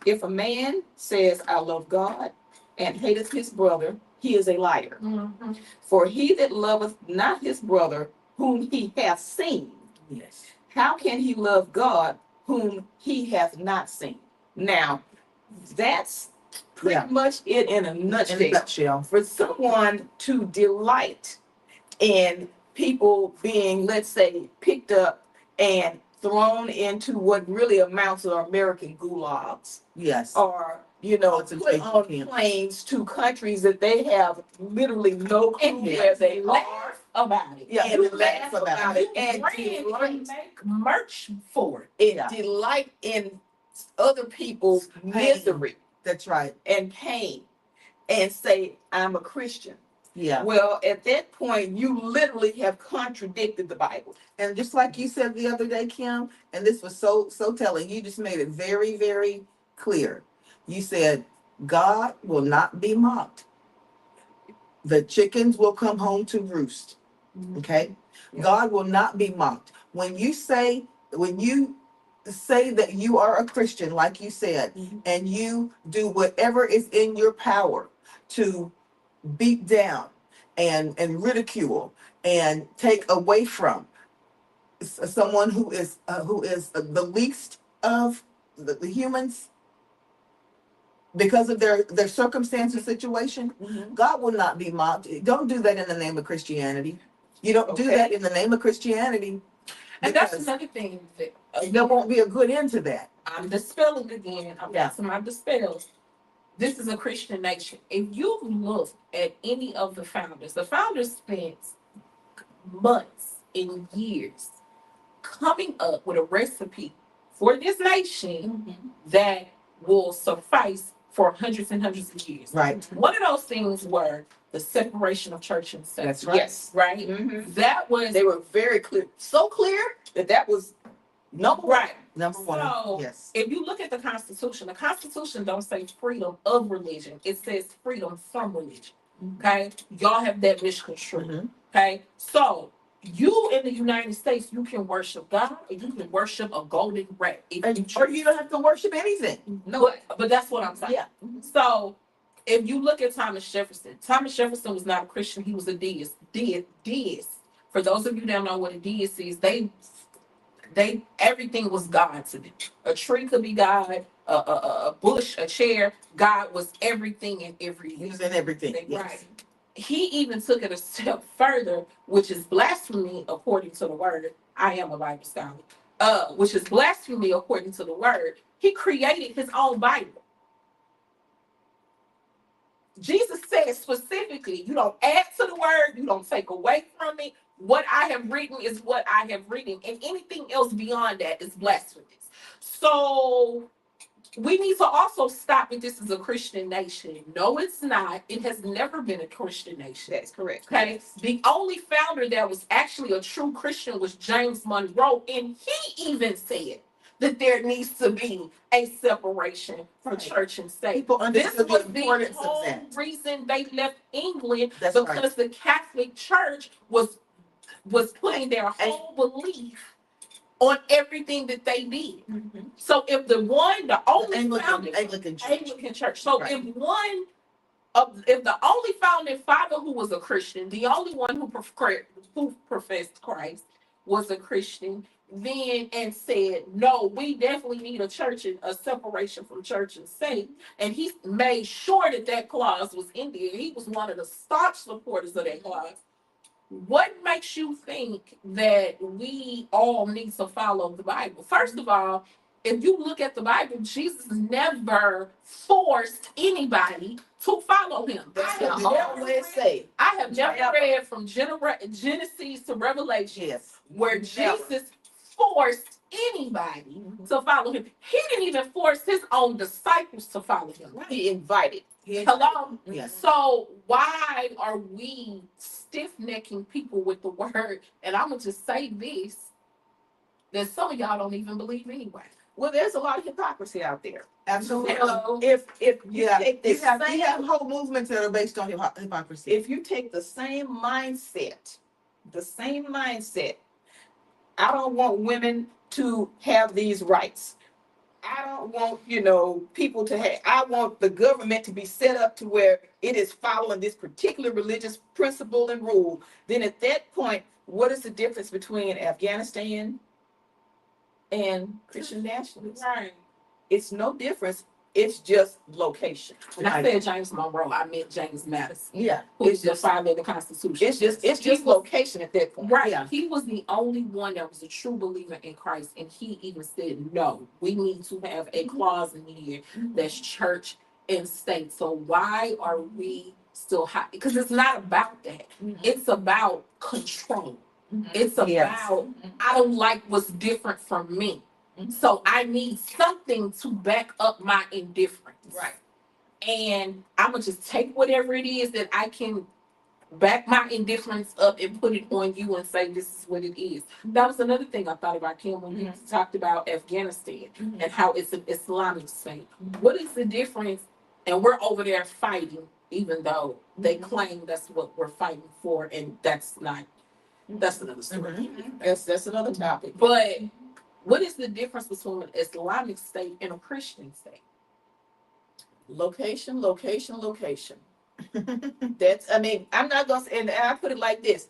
If a man says, I love God and hateth his brother, he is a liar. Mhm. For he that loveth not his brother whom he hath seen, Yes. how can he love God whom he hath not seen? Now, that's pretty Yeah. much it in a In a nutshell. nutshell. For someone to delight in people being, let's say, picked up and thrown into what really amounts to American gulags, Yes. or put Concentration on camps. planes to countries that they have literally no clue And where they are. laugh about it. Yeah, And you laugh about it. and Brand delight, and make merch for it. and Yeah. delight in other people's Pain. misery That's right. and pain, and say, I'm a Christian. Yeah. Well, at that point, you literally have contradicted the Bible. And just like you said the other day, Kim, and this was so telling, you just made it very, very clear. You said, God will not be mocked. The chickens will come home to roost. Okay? Yeah. God will not be mocked. When you say that you are a Christian, like you said, Mhm. and you do whatever is in your power to beat down and ridicule and take away from someone who is the least of the humans because of their circumstance or situation, Mhm. God will not be mocked. Don't do that in the name of Christianity. You don't do Okay. that in the name of Christianity, And that's because another thing that there won't be a good end to that. I'm dispelling again. I'm Yeah. passing my dispels. This is a Christian nation. If you look at any of the founders spent months and years coming up with a recipe for this nation Mhm. that will suffice for hundreds and hundreds of years. Right. One of those things were the separation of church and state. That's right. Yes. Right? Mhm. That was They were very clear, so clear that was number one. right. Number one, So, yes. if you look at the Constitution don't say freedom of religion. It says freedom from religion. Okay? Y'all have that misconstrued. Mhm. Okay? So, you in the United States, you can worship God or you can worship a golden rat. If you Or choose. you don't have to worship anything. No, But that's what I'm saying. yeah. So, if you look at Thomas Jefferson was not a Christian, he was a deist. Deist. For those of you that don't know what a deist is, they everything was God to them. A tree could be God, a bush, a chair. God was everything and He everything. was in everything. Yes. Right. He even took it a step further, which is blasphemy according to the word. I am a Bible scholar. Which is blasphemy according to the word. He created his own Bible. Jesus said specifically, you don't add to the word, you don't take away from it. What I have written is what I have written, and anything else beyond that is blasphemous. So we need to also stop if this is a Christian nation. No, it's not. It has never been a Christian nation. That's correct. Okay. The only founder that was actually a true Christian was James Monroe, and he even said that there needs to be a separation from Right. church and state. People This understood was the the importance of whole that. reason they left England, That's because right. the Catholic Church was putting their whole belief on everything that they did. So if the only founding Anglican Church. Anglican Church. So Right. if the only founding father who was a Christian, the only one who professed Christ was a Christian, then and said, no, we definitely need a church and a separation from church and state. And he made sure that clause was in there. He was one of the staunch supporters of that clause. What makes you think that we all need to follow the Bible? First of all, if you look at the Bible, Jesus never forced anybody to follow him. That's I what have they never Always read- say. I have never Never. read from Genesis to Revelation Yes. where Never. Jesus forced anybody to follow him. He didn't even force his own disciples to follow him. He invited. Hello? Yes. So why are we stiff-necking people with the word? And I'm gonna just say this, that some of y'all don't even believe anyway. Well, there's a lot of hypocrisy out there. Absolutely. Hello? If you Yeah. take You this have same, whole movements that are based on hypocrisy. if you take the same mindset, I don't want women to have these rights. I don't want, people to have, I want the government to be set up to where it is following this particular religious principle and rule. Then at that point, what is the difference between Afghanistan and Christian nationalists? Right. It's no difference. It's just location. When I said James Monroe, I meant James Madison, Yeah. who's It's the just, father of the Constitution. it's just He was- location at that point. Right. Yeah. He was the only one that was a true believer in Christ. And he even said, no, we need to have a clause in here that's church and state. So why are we still high? Because it's not about that. It's about control. It's about, Yes. I don't like what's different from me. So I need something to back up my indifference. Right. And I'm going to just take whatever it is that I can back my indifference up and put it on you and say this is what it is. That was another thing I thought about, Kim, when you talked about Afghanistan and how it's an Islamic state. What is the difference? And we're over there fighting, even though they claim that's what we're fighting for, and that's another story. That's another topic. But what is the difference between an Islamic state and a Christian state? Location. I'm not gonna say, and I put it like this: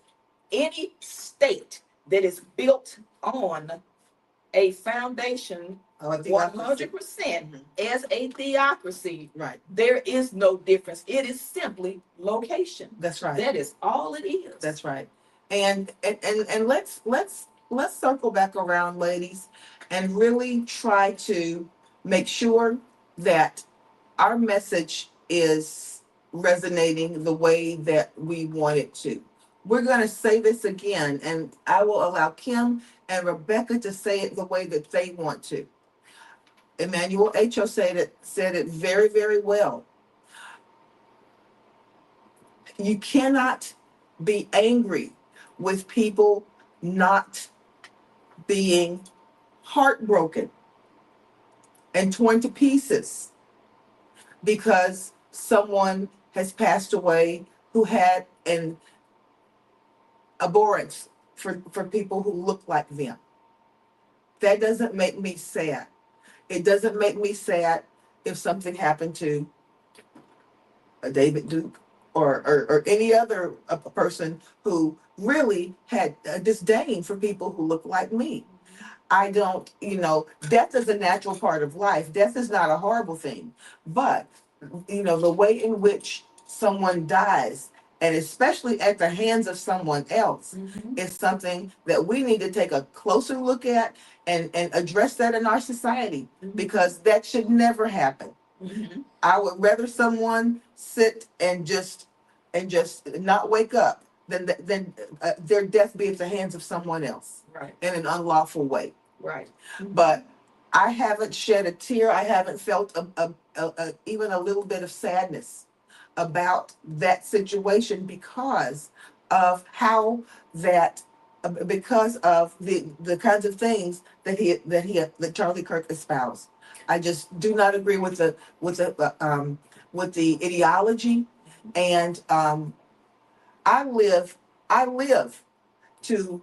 any state that is built on a foundation Oh, I think 100% as a theocracy, Right. there is no difference. It is simply location. That's right. That is all it is. That's right. And let's circle back around, ladies, and really try to make sure that our message is resonating the way that we want it to. We're going to say this again, and I will allow Kim and Rebecca to say it the way that they want to. Emmanuel H.O. said it very, very well. You cannot be angry with people not being heartbroken and torn to pieces because someone has passed away who had an abhorrence for people who look like them. That doesn't make me sad. It doesn't make me sad if something happened to a David Duke or any other person who really had a disdain for people who look like me. I don't, death is a natural part of life. Death is not a horrible thing. But, the way in which someone dies, and especially at the hands of someone else, is something that we need to take a closer look at and address that in our society, because that should never happen. I would rather someone sit and just not wake up than their death be at the hands of someone else Right, in an unlawful way. right. But I haven't shed a tear. I haven't felt even a little bit of sadness about that situation because of how that because of the kinds of things that Charlie Kirk espoused. I just do not agree with the ideology, and I live to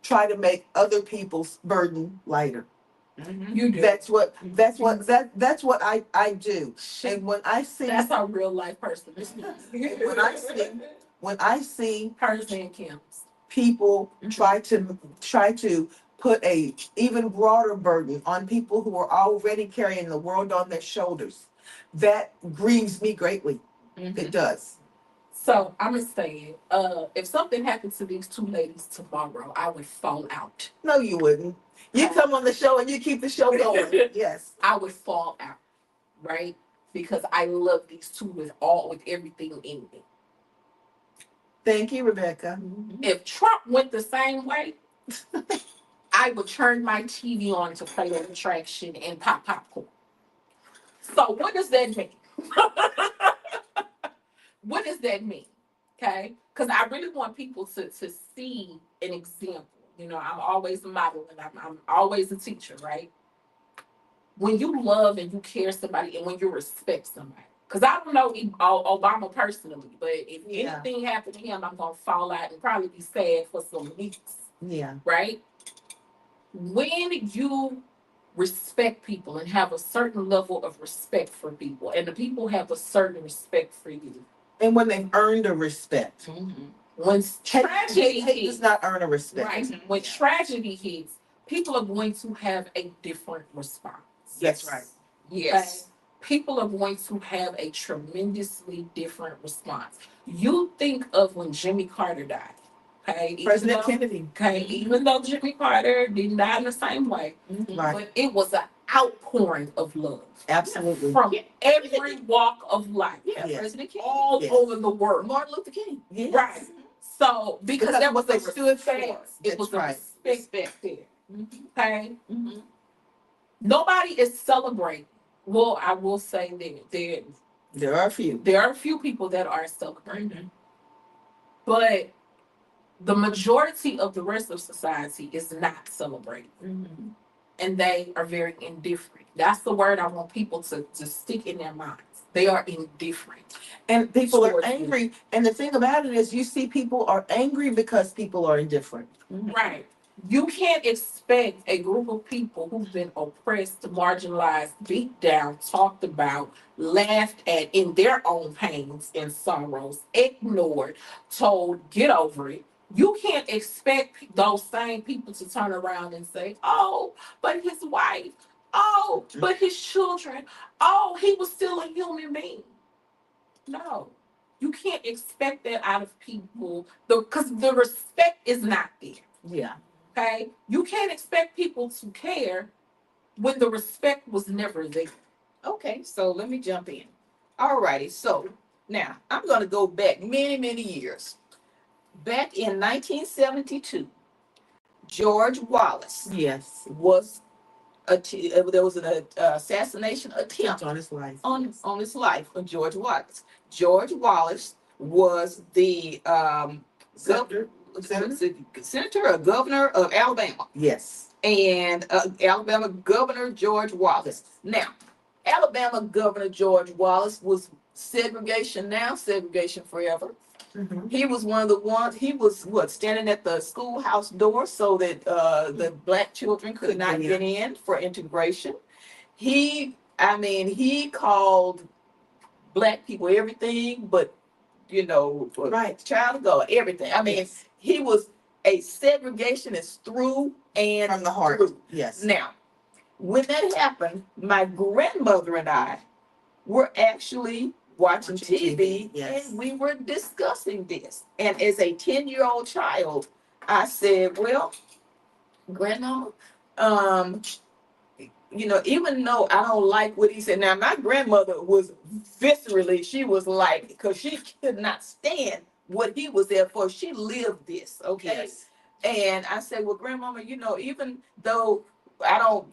try to make other people's burden lighter. You do. That's what I do. And when I see That's our real life person. when I see Hers and Kim's. people try to put a even broader burden on people who are already carrying the world on their shoulders, that grieves me greatly. It does. So I'm gonna say, if something happened to these two ladies tomorrow, I would fall out. No, you wouldn't. You come on the show and you keep the show going. Yes. I would fall out, right? Because I love these two with everything in me. Thank you, Rebecca. If Trump went the same way, I would turn my TV on to play that attraction and pop popcorn. So what does that mean? What does that mean? Okay, because I really want people to see an example. I'm always a model and I'm always a teacher, right? When you love and you care somebody and when you respect somebody. Because I don't know Obama personally, but if anything happened to him, I'm going to fall out and probably be sad for some weeks. Yeah. Right? When you respect people and have a certain level of respect for people, and the people have a certain respect for you. And when they've earned a respect. When tragedy hate does not earn a respect. right? When tragedy hits, people are going to have a different response. That's right. Yes. People are going to have a tremendously different response. You think of when Jimmy Carter died, okay? President Kennedy. Okay, even though Jimmy Carter didn't die in the same way, Right. but it was an outpouring of love. Absolutely. From every walk of life. Yeah, Yes. President Kennedy. All Yes. over the world. Martin Luther King. Yes. Right. So, because Because there what was they a stood for. respect. It That's was a right. respect there. Okay? Nobody is celebrating. Well, I will say that There are a few. there are a few people that are celebrating. But the majority of the rest of society is not celebrating. And they are very indifferent. That's the word I want people to stick in their minds. They are indifferent. And people are Towards angry. And the thing about it is you see people are angry because people are indifferent. Right. You can't expect a group of people who've been oppressed, marginalized, beat down, talked about, laughed at in their own pains and sorrows, ignored, told, get over it. You can't expect those same people to turn around and say, oh, but his wife, oh, but his children, oh, he was still a human being. No, you can't expect that out of people because the respect is not there. Yeah. Okay, you can't expect people to care when the respect was never there. Okay, so let me jump in. All righty, so now I'm going to go back many, many years. Back in 1972, George Wallace Yes. was there was an assassination attempt On his life. on his life of George Wallace. George Wallace was the Governor. senator or governor of Alabama, Yes. and Alabama Governor George Wallace. Now, Alabama Governor George Wallace was segregation now, segregation forever. Mhm. He was one of the ones. He was standing at the schoolhouse door so that the black children could not get in for integration. He called black people everything, but Right. child of God, everything. Yes. He was a segregationist through and From the heart. through. Yes. Now, when that happened, my grandmother and I were actually watching TV, yes. and we were discussing this. And as a 10-year-old child, I said, well, grandma, even though I don't like what he said. Now, my grandmother was viscerally, she was like, because she could not stand what he was there for. She lived this, okay? Yes. And I said, well, grandmama, even though I don't,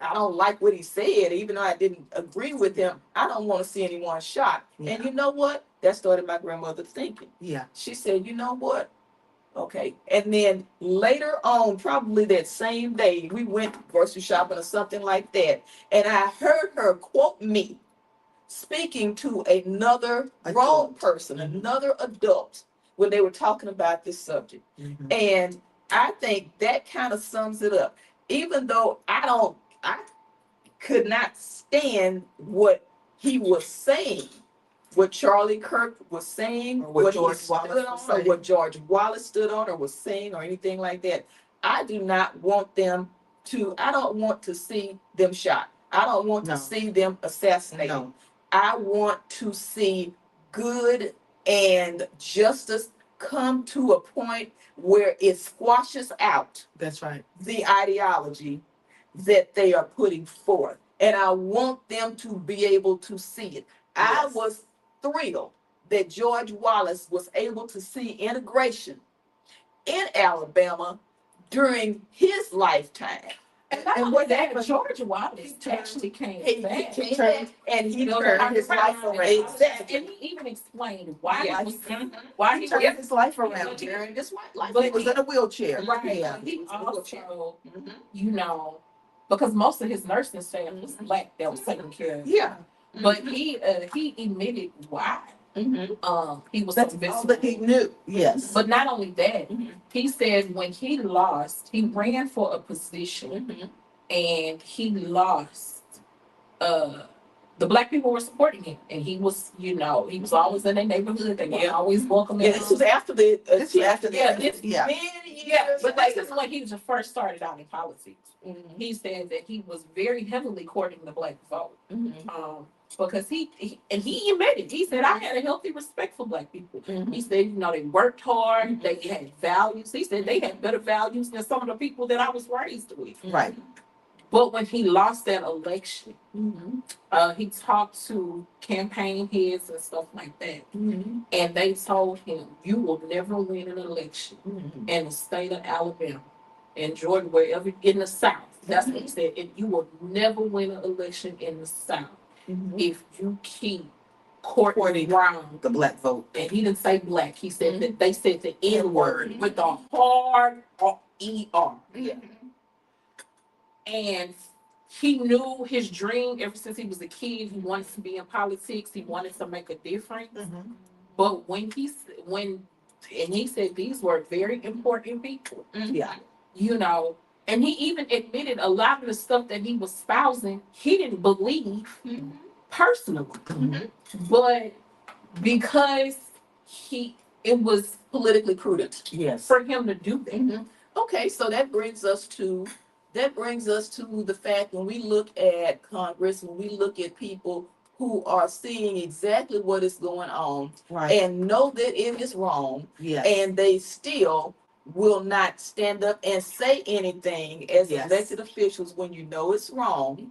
I don't like what he said, even though I didn't agree with him, I don't want to see anyone shot. Yeah. And you know what? That started my grandmother thinking. Yeah. She said, you know what? Okay. And then later on, probably that same day, we went grocery shopping or something like that. And I heard her quote me speaking to another grown Adult. person, Mhm. another adult, when they were talking about this subject. Mhm. And I think that kind of sums it up. Even though I could not stand what he was saying, what Charlie Kirk was saying, Or what he George stood Wallace was on, or saying. what George Wallace stood on or was saying, or anything like that. I do not want I don't want to see them shot. I don't want No. to see them assassinated. No. I want to see good and justice come to a point where it squashes out That's right. the ideology that they are putting forth. And I want them to be able to see it. I Yes. was thrilled that George Wallace was able to see integration in Alabama during his lifetime. And what that happened- George Wallace actually came He back. came back and he Built turned up his life around. And Exactly. he even explained why Yeah. he was, Mhm. why he Turned was his life around. Turned his life But He was in a wheelchair. right. Yeah. He was in a wheelchair. also, Mhm. because most of his nursing staff was black that was taking care of him. Yeah. But he admitted why Mhm. he was That's so all visible. that he knew. Yes. But not only that, Mhm. he said when he lost, he ran for a position Mhm. and he lost. The black people were supporting him, and he was, he was always in their neighborhood. They were Yeah. always welcoming Yeah, him. this was after the This was after the- yeah. many Yeah, years but later. this is when he first started out in politics. Mhm. He said that he was very heavily courting the black vote. Mhm. Because he admitted, he said, I had a healthy respect for black people. Mhm. He said, they worked hard, Mhm. they had values. He said they had better values than some of the people that I was raised with. Right. But when he lost that election, Mhm. he talked to campaign heads and stuff like that. Mhm. And they told him, you will never win an election Mhm. in the state of Alabama, in Georgia, wherever in the South. That's what he said. And you will never win an election in the South Mhm. if you keep courting around. The black vote. And he didn't say black. He said that they said the N word Mhm. with the hard ER. Yeah. And he knew his dream ever since he was a kid. He wanted to be in politics. He wanted to make a difference. Mhm. But when he said these were very important people, Yeah. and he even admitted a lot of the stuff that he was espousing, he didn't believe Mhm. personally. Mhm. But because it was Politically prudent. Yes. for him to do that. Mhm. Okay, so that brings us to the fact when we look at Congress, when we look at people who are seeing exactly what is going on Right. and know that it is wrong, Yes. and they still will not stand up and say anything as Yes. elected officials when you know it's wrong.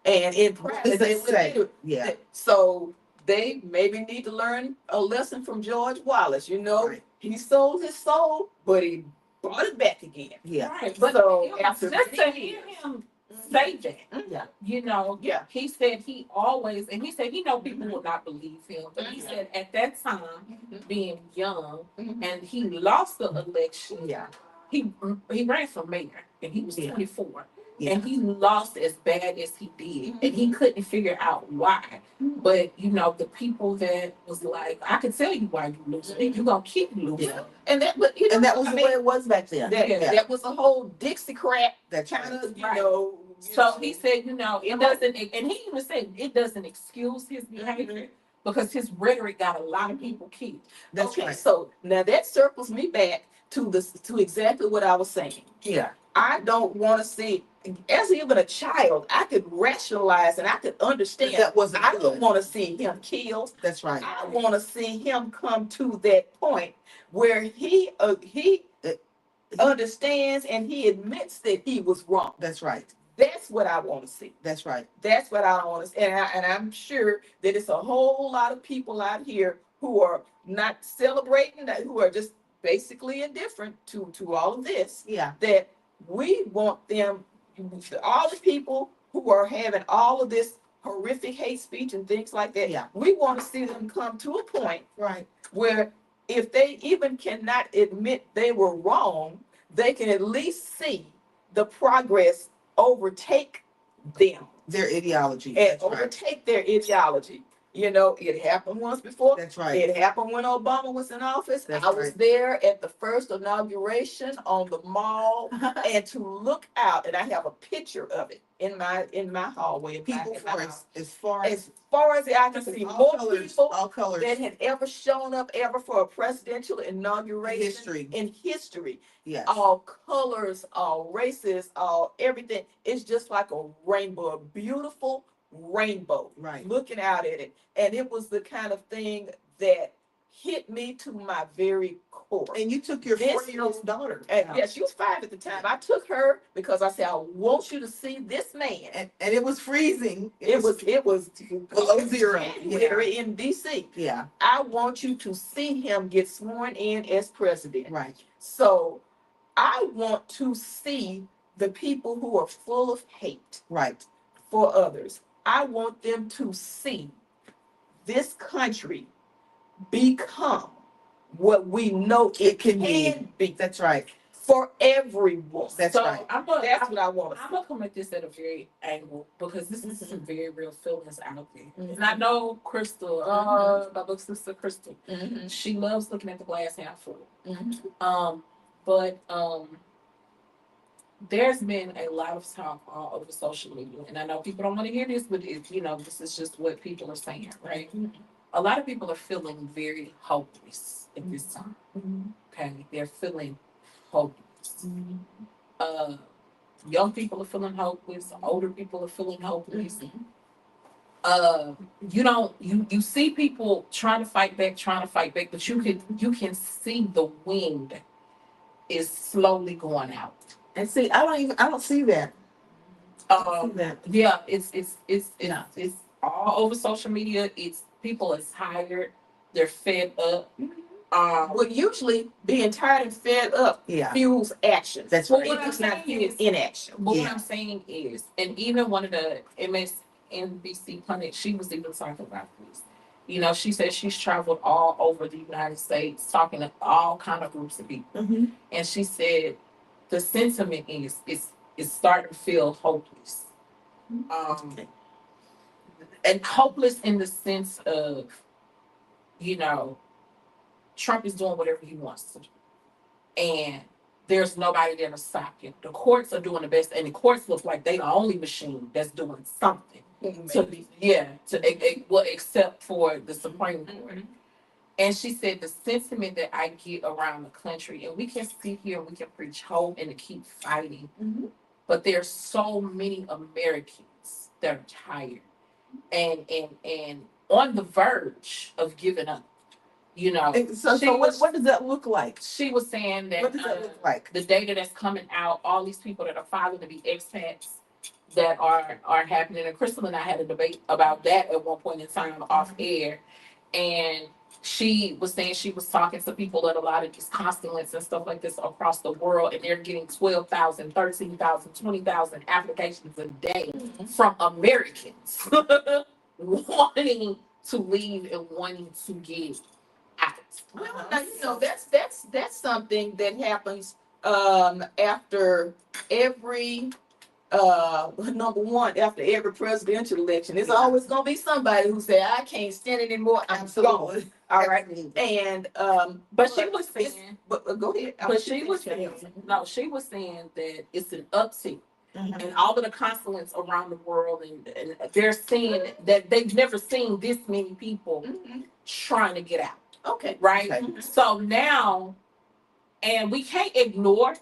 And in What private, does they it will say? do it. Yeah. So they maybe need to learn a lesson from George Wallace. Right. He sold his soul, but he bought it back again. Yeah. Right. But So after just to many hear years. him say that. Yeah. You know, Yeah. he said he always, and he said he know people will not believe him, but he said at that time, being young, and he lost the election. Yeah. He ran for mayor, and he was Yeah. 24, Yeah. and he lost as bad as he did, and he couldn't figure out why. But you know, the people that was like, I can tell you why you losing, and you gonna keep losing. Yeah. And that, but you know, And that was I the mean, way it was back then. that was a whole Dixiecrat That's kind right. of, you Right. know. So he said, you know, it doesn't, and he even said it doesn't excuse his behavior because his rhetoric got a lot of people killed. That's Okay, right. so now that circles me back to to exactly what I was saying. Yeah. I don't want to see, as even a child, I could rationalize and I could understand. That wasn't I don't good. want to see him killed. That's right. I want to see him come to that point where he understands and he admits that he was wrong. That's right. That's what I want to see. That's right. That's what I want to see. And I'm sure that it's a whole lot of people out here who are not celebrating, who are just basically indifferent to all of this, Yeah. that we want them, all the people who are having all of this horrific hate speech and things like that. Yeah. We want to see them come to a point Right. where if they even cannot admit they were wrong, they can at least see the progress overtake them Their ideology. and That's right. overtake their ideology. You know, it happened once before. That's right. It happened when Obama was in office. That's I was right. there at the first inauguration on the mall, and to look out, and I have a picture of it in my hallway. People in my for house. as far As far as I can see, all more colors, people all colors. that had ever shown up ever for a presidential inauguration History. in history. Yes. All colors, all races, all everything. It's just like a rainbow, a beautiful rainbow. Right. Looking out at it. And it was the kind of thing that hit me to my very core. And you took your This 4-year-old is- daughter. And out. yeah, she was 5 at the time. I took her because I said, I want you to see this man. And it was freezing. It was below zero. January in DC. Yeah. I want you to see him get sworn in as president. Right. So I want to see the people who are full of hate Right. for others. I want them to see this country become what we know it can can be. be That's right. for everyone. That's So right. That's what I want to I'm see. gonna come at this at a very angle because this is some very real feelings out there. Mhm. And I know Crystal, my little sister Crystal, Mhm, she loves looking at the glass half full. mhm. But there's been a lot of talk all over social media, and I know people don't want to hear this, but it's, you know, this is just what people are saying, right? A lot of people are feeling very hopeless at this time. Okay, they're feeling hopeless. Young people are feeling hopeless. Older people are feeling hopeless. You see people trying to fight back, but you can see the wind is slowly going out. And see, I don't see that. Yeah, it's No. it's all over social media. It's people are tired. They're fed up. Well, usually being tired and fed up Yeah. fuels action. That's Well, right. what I'm It's not saying fuels is- inaction. But what Yeah. I'm saying is, and even one of the MSNBC pundits, she was even talking about this. You know, she said she's traveled all over the United States, talking to all kind of groups of people, Mm-hmm. and she said the sentiment is starting to feel hopeless. And hopeless in the sense of, you know, Trump is doing whatever he wants to do, and there's nobody there to stop him. The courts are doing the best, and the courts look like they the only machine that's doing something. Well, except for the Supreme Court. And she said the sentiment that I get around the country, and we can sit here and we can preach hope and to keep fighting, but there's so many Americans that are tired and on the verge of giving up. You know, So she what was does that look like? she was saying that What does that look like? the data that's coming out, all these people that are filing to be expats that are happening. And Crystal and I had a debate about that at one point in time off air. And she was saying she was talking to people at a lot of these consulates and stuff like this across the world, and they're getting 12,000, 13,000, 20,000 applications a day from Americans wanting to leave and wanting to get out. Well, now, that's something that happens after every number one, after every presidential election. There's always gonna be somebody who say, I can't stand it anymore, I'm gone. All right. And But she was saying, go ahead. but she was saying, no, she was saying that it's an uptick. Mhm. And all of the consulates around the world, and they're seeing that they've never seen this many people Mhm. trying to get out, Okay. right? Okay. So now, and we can't ignore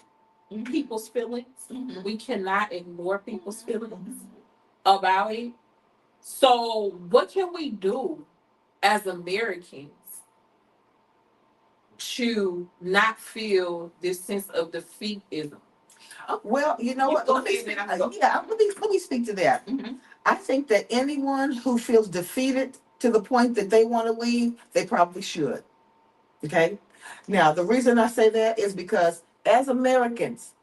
people's feelings. Mhm. We cannot ignore people's feelings about it. So, what can we do as Americans to not feel this sense of defeatism? Well, you know what? Go Let me ahead, speak, then I go. let me speak to that. Mhm. I think that anyone who feels defeated to the point that they want to leave, they probably should. Okay. Now, the reason I say that is because as Americans,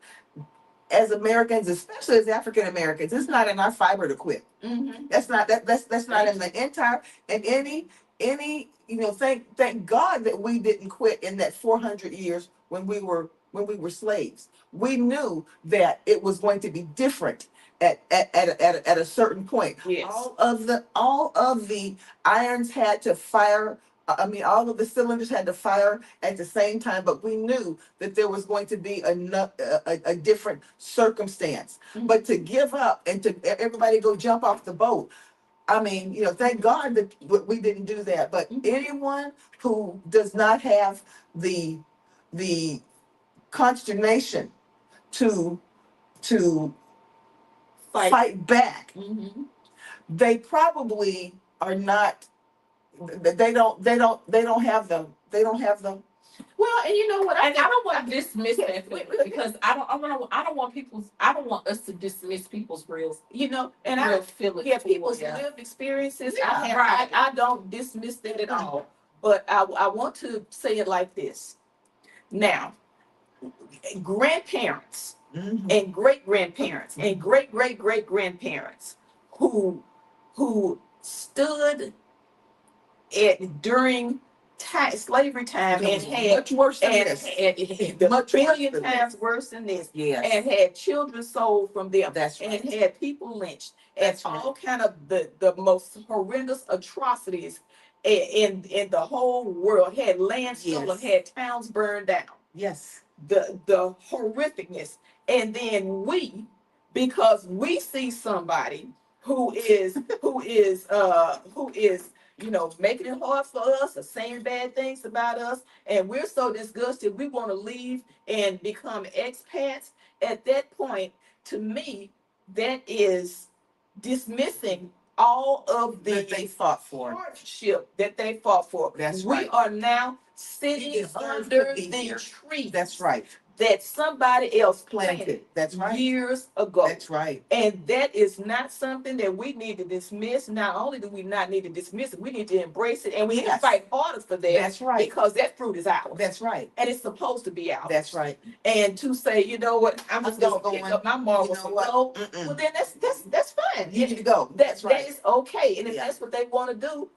especially as African Americans, it's not in our fiber to quit. Mhm. That's not in the entire and any thank God that we didn't quit in that 400 years when we were slaves. We knew that it was going to be different at a certain point. Yes. All of the irons had to fire. I mean, all of the cylinders had to fire at the same time, but we knew that there was going to be a different circumstance. Mhm. But to give up and to everybody go jump off the boat, I mean, thank God that we didn't do that. But anyone who does not have the consternation to fight back, Mhm. they probably are not. They don't have them. They don't have them. Well, and you know what? And I don't want to dismiss that wait, feeling, wait. because I don't want us to dismiss people's real And I feelings. yeah, people's Yeah. lived experiences. Yeah, right. I don't dismiss that at all. But I want to say it like this. Now, grandparents Mhm. and great grandparents and great great grandparents who stood during slavery time and had Much worse than and this. had Much billion worse than times this. worse than this, Yes. and had children sold from them, That's and right. had people lynched, and That's right. all kind of the most horrendous atrocities in the whole world. Had land stolen, Yes. had towns burned down. Yes. The horrificness, and then because we see somebody who is making it hard for us or saying bad things about us, and we're so disgusted we want to leave and become expats. At that point, to me, that is dismissing all of the That they fought for. hardship that they fought for. That's We right. are now He sitting deserves under to be the here. tree That's right. that somebody else Planted. planted That's right. years ago. That's right. And that is not something that we need to dismiss. Not only do we not need to dismiss it, we need to embrace it, and we need to Yes. fight harder for that. That's right. Because that fruit is ours. That's right. And it's supposed to be ours. That's right. And to say, you know what, I'm just gonna pick up my marbles You know and what? go. Mm-mm. Well, then that's fine. You need to go. That's right. that is okay. And if Yeah. that's what they want to do,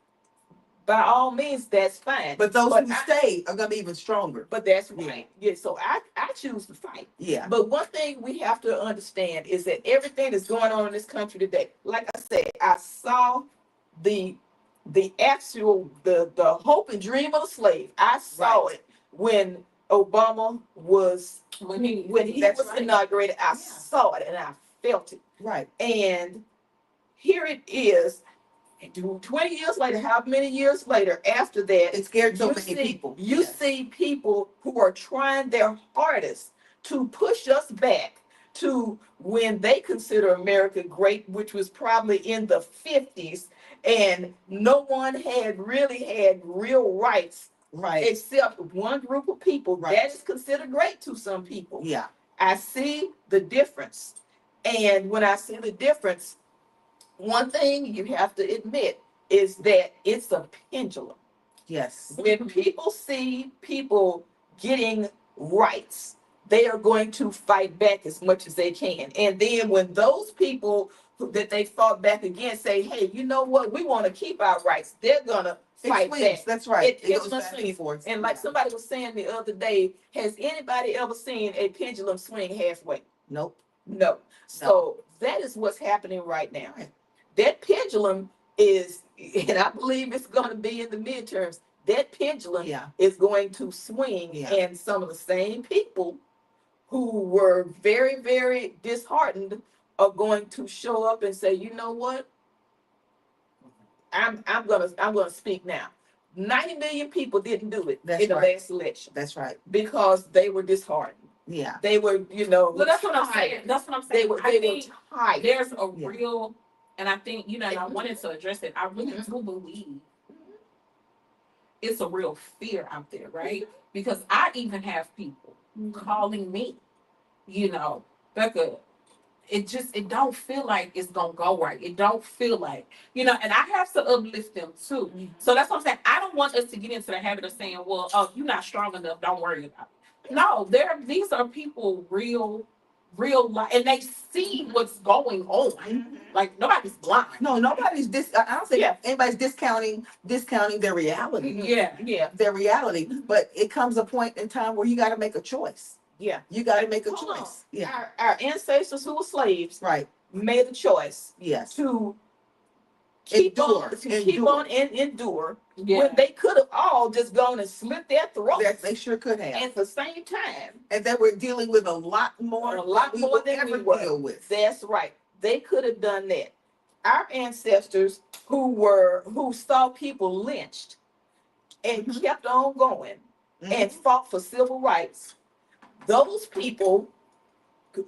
by all means, that's fine. But those who I- stay are gonna be even stronger. But that's right. Yeah. So I choose to fight. Yeah. But one thing we have to understand is that everything that's going on in this country today, like I said, I saw the actual the hope and dream of the slave. I saw Right. it when Obama was When he was right. inaugurated. I saw it and I felt it. Right. And here it is, 20 years later, how many years later after that, It scared so you many see, people. you Yes. see people who are trying their hardest to push us back to when they consider America great, which was probably in the 50s, and no one had real rights Right. except one group of people. Right. That is considered great to some people. Yeah. I see the difference. And when I see the difference, one thing you have to admit is that it's a pendulum. Yes. When people see people getting rights, they are going to fight back as much as they can. And then when those people that they fought back against say, hey, you know what, we want to keep our rights, they're gonna It fight swings. back. That's right. It goes goes back and swings. forth. And like somebody was saying the other day, has anybody ever seen a pendulum swing halfway? Nope. No. So that is what's happening right now. Right. That pendulum is, and I believe it's going to be in the midterms, that pendulum Yeah. is going to swing. Yeah. And some of the same people who were very, very disheartened are going to show up and say, you know what? I'm gonna speak now. 90 million people didn't do it That's in the right. last election That's right. because they were disheartened. Yeah. They were, Well, that's what I'm tired. saying. That's what I'm They saying. were, I they were think tired. there's a Yeah. real, and I think, you know, and I wanted to address it. I really Mhm. do believe it's a real fear out there, right? Because I even have people calling me, you know, Becca, it don't feel like it's gonna go right. It don't feel like, you know, and I have to uplift them too. So that's what I'm saying. I don't want us to get into the habit of saying, well, oh, you're not strong enough, don't worry about it. No, these are people real life, and they see what's going on. Mhm. Like nobody's blind. No, nobody's I don't think Yeah. anybody's discounting their reality. Yeah. Yeah, Their reality. But it comes a point in time where you gotta make a choice. yeah. You gotta make a Hold on. choice. Yeah. Our ancestors who were slaves Right. made a choice Yes. to keep Endure. on, Endure. and endure Yeah. when they could have all just gone and slit their throats That they sure could have. at the same time. And that we're dealing with a lot more, A lot more would than we ever were. deal with. That's right. They could have done that. Our ancestors who saw people lynched and Mhm. kept on going and Mhm. fought for civil rights, those people,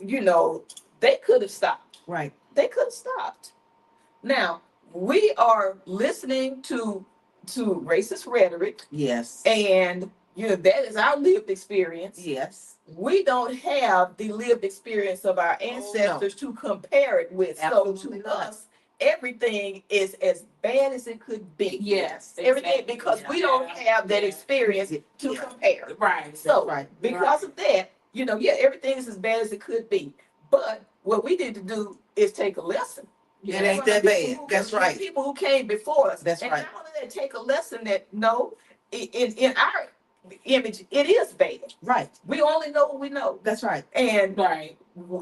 you know, they could have stopped. Right. They could have stopped. Now, we are listening to racist rhetoric, Yes. and you know that is our lived experience. Yes. We don't have the lived experience of our ancestors to compare it with. Absolutely So to not. us, everything is as bad as it could be. Yes. Everything, exactly. because we don't have that Yeah. experience to Yeah. compare. Right. So right. because of that, you know, yeah, everything is as bad as it could be. But what we need to do is take a lesson. It ain't that bad. That's right. People who came before us. That's and right. not only that, take a lesson that no, in our image, it is bad. Right. We only know what we know. That's right. And Right.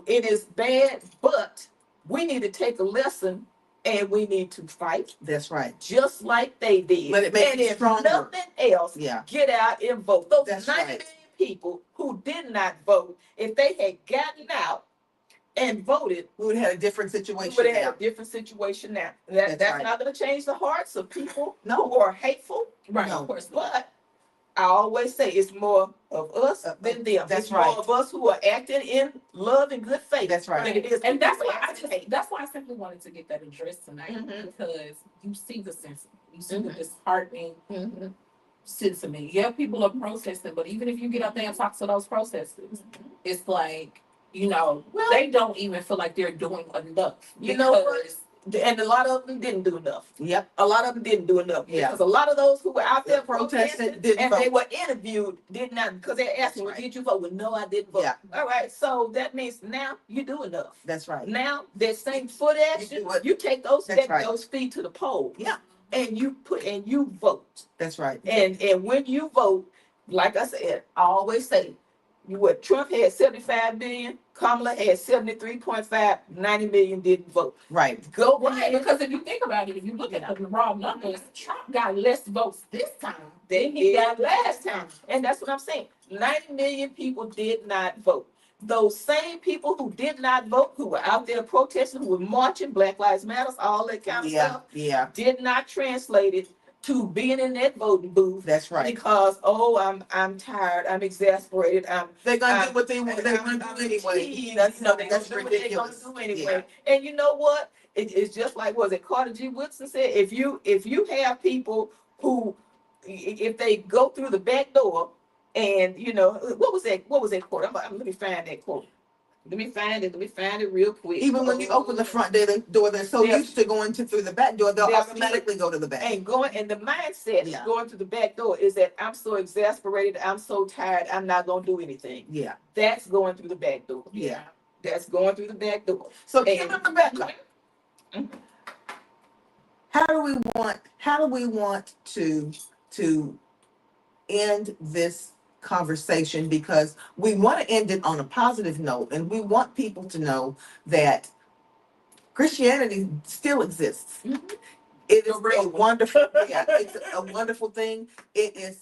it is bad, but we need to take a lesson and we need to fight That's right. just like they did. But it makes and you if stronger. nothing else, Yeah. get out and vote. Those That's 90 right. million people who did not vote, if they had gotten out and voted, We would have had a different we situation would have now. had a different situation now. That's That's right. not going to change the hearts of people No. who are hateful. Right. No. Of course. But I always say it's more of us than them. That's it's right. more of us who are acting in love and good faith. That's right. Than it is And that's people why who act in hate. that's why I simply wanted to get that addressed tonight, Mhm. because you see the sense, you see the Mhm. disheartening Mhm. sentiment. Yeah, people are protesting, but even if you get up there and talk to those protesters, it's like, you know, Well- they don't even feel like they're doing enough. You know what? because- And a lot of them didn't do enough. Yep. A lot of them didn't do enough. Yeah. Because a lot of those who were out there The protesting protesting didn't and vote. they were interviewed did not, because they asked me, well, Right. did you vote? Well, no, I didn't vote. Yeah. All right. So that means now you do enough. That's right. Now that same foot action, do what- you take those That's right. those feet to the poll. Yeah. And you vote. That's right. And when you vote, like I said, I always say, Trump had 75 million, Kamala had 73.5, 90 million didn't vote. Right. Go Right, ahead. because if you think about it, if you look at the raw numbers, Trump got less votes this time They than he got last time. And that's what I'm saying. 90 million people did not vote. Those same people who did not vote, who were out there protesting, who were marching, Black Lives Matter, all that kind of Yeah. stuff, Yeah. did not translate it to being in that voting booth That's right. because, I'm tired, I'm exasperated, They're gonna I'm- do what they want. They're gonna do anyway. fatigued, That's they're gonna that's do what ridiculous. they're gonna do anyway. And you know what? It's just like, was it Carter G. Woodson said, if you have people who, if they go through the back door and, what was that quote? Let me find that quote. Let me find it real quick. Even when you open the front door, they're so They're- used to going through the back door, they'll they're automatically go to the back. And the mindset Yeah. going to the back door is that I'm so exasperated, I'm so tired, I'm not gonna do anything. Yeah, That's going through the back door. yeah. That's going through the back door. So Kim and Rebecca, Mhm. how do we want to end this conversation? Because we want to end it on a positive note, and we want people to know that Christianity still exists. Mhm. It is The real a one. wonderful, yeah, it's a wonderful thing. It is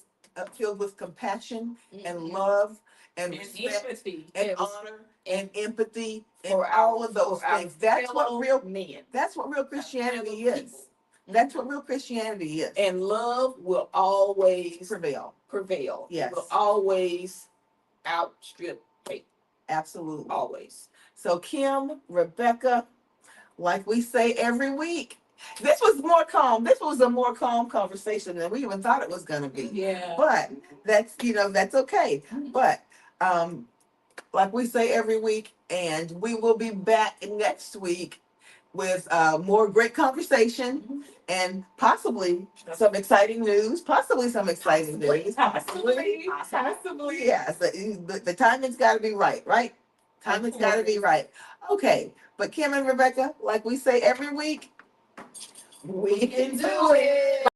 filled with compassion and Mhm. love and And respect empathy. and Yes. honor and empathy and For all of those for our things. That's what fellow real men. that's what real Christianity fellow is. people. That's what real Christianity is. And love will always Prevail. prevail. It Yes. will always outstrip hate. Absolutely. Always. So Kim, Rebecca, like we say every week, this was more calm. This was a more calm conversation than we even thought it was gonna be. Yeah. But that's that's okay. But like we say every week, and we will be back next week with more great conversation and possibly some exciting news. Possibly some exciting news. Possibly. Yes, the timing's got to be right, right? Timing's got to be right. Okay, but Kim and Rebecca, like we say every week, we can do it.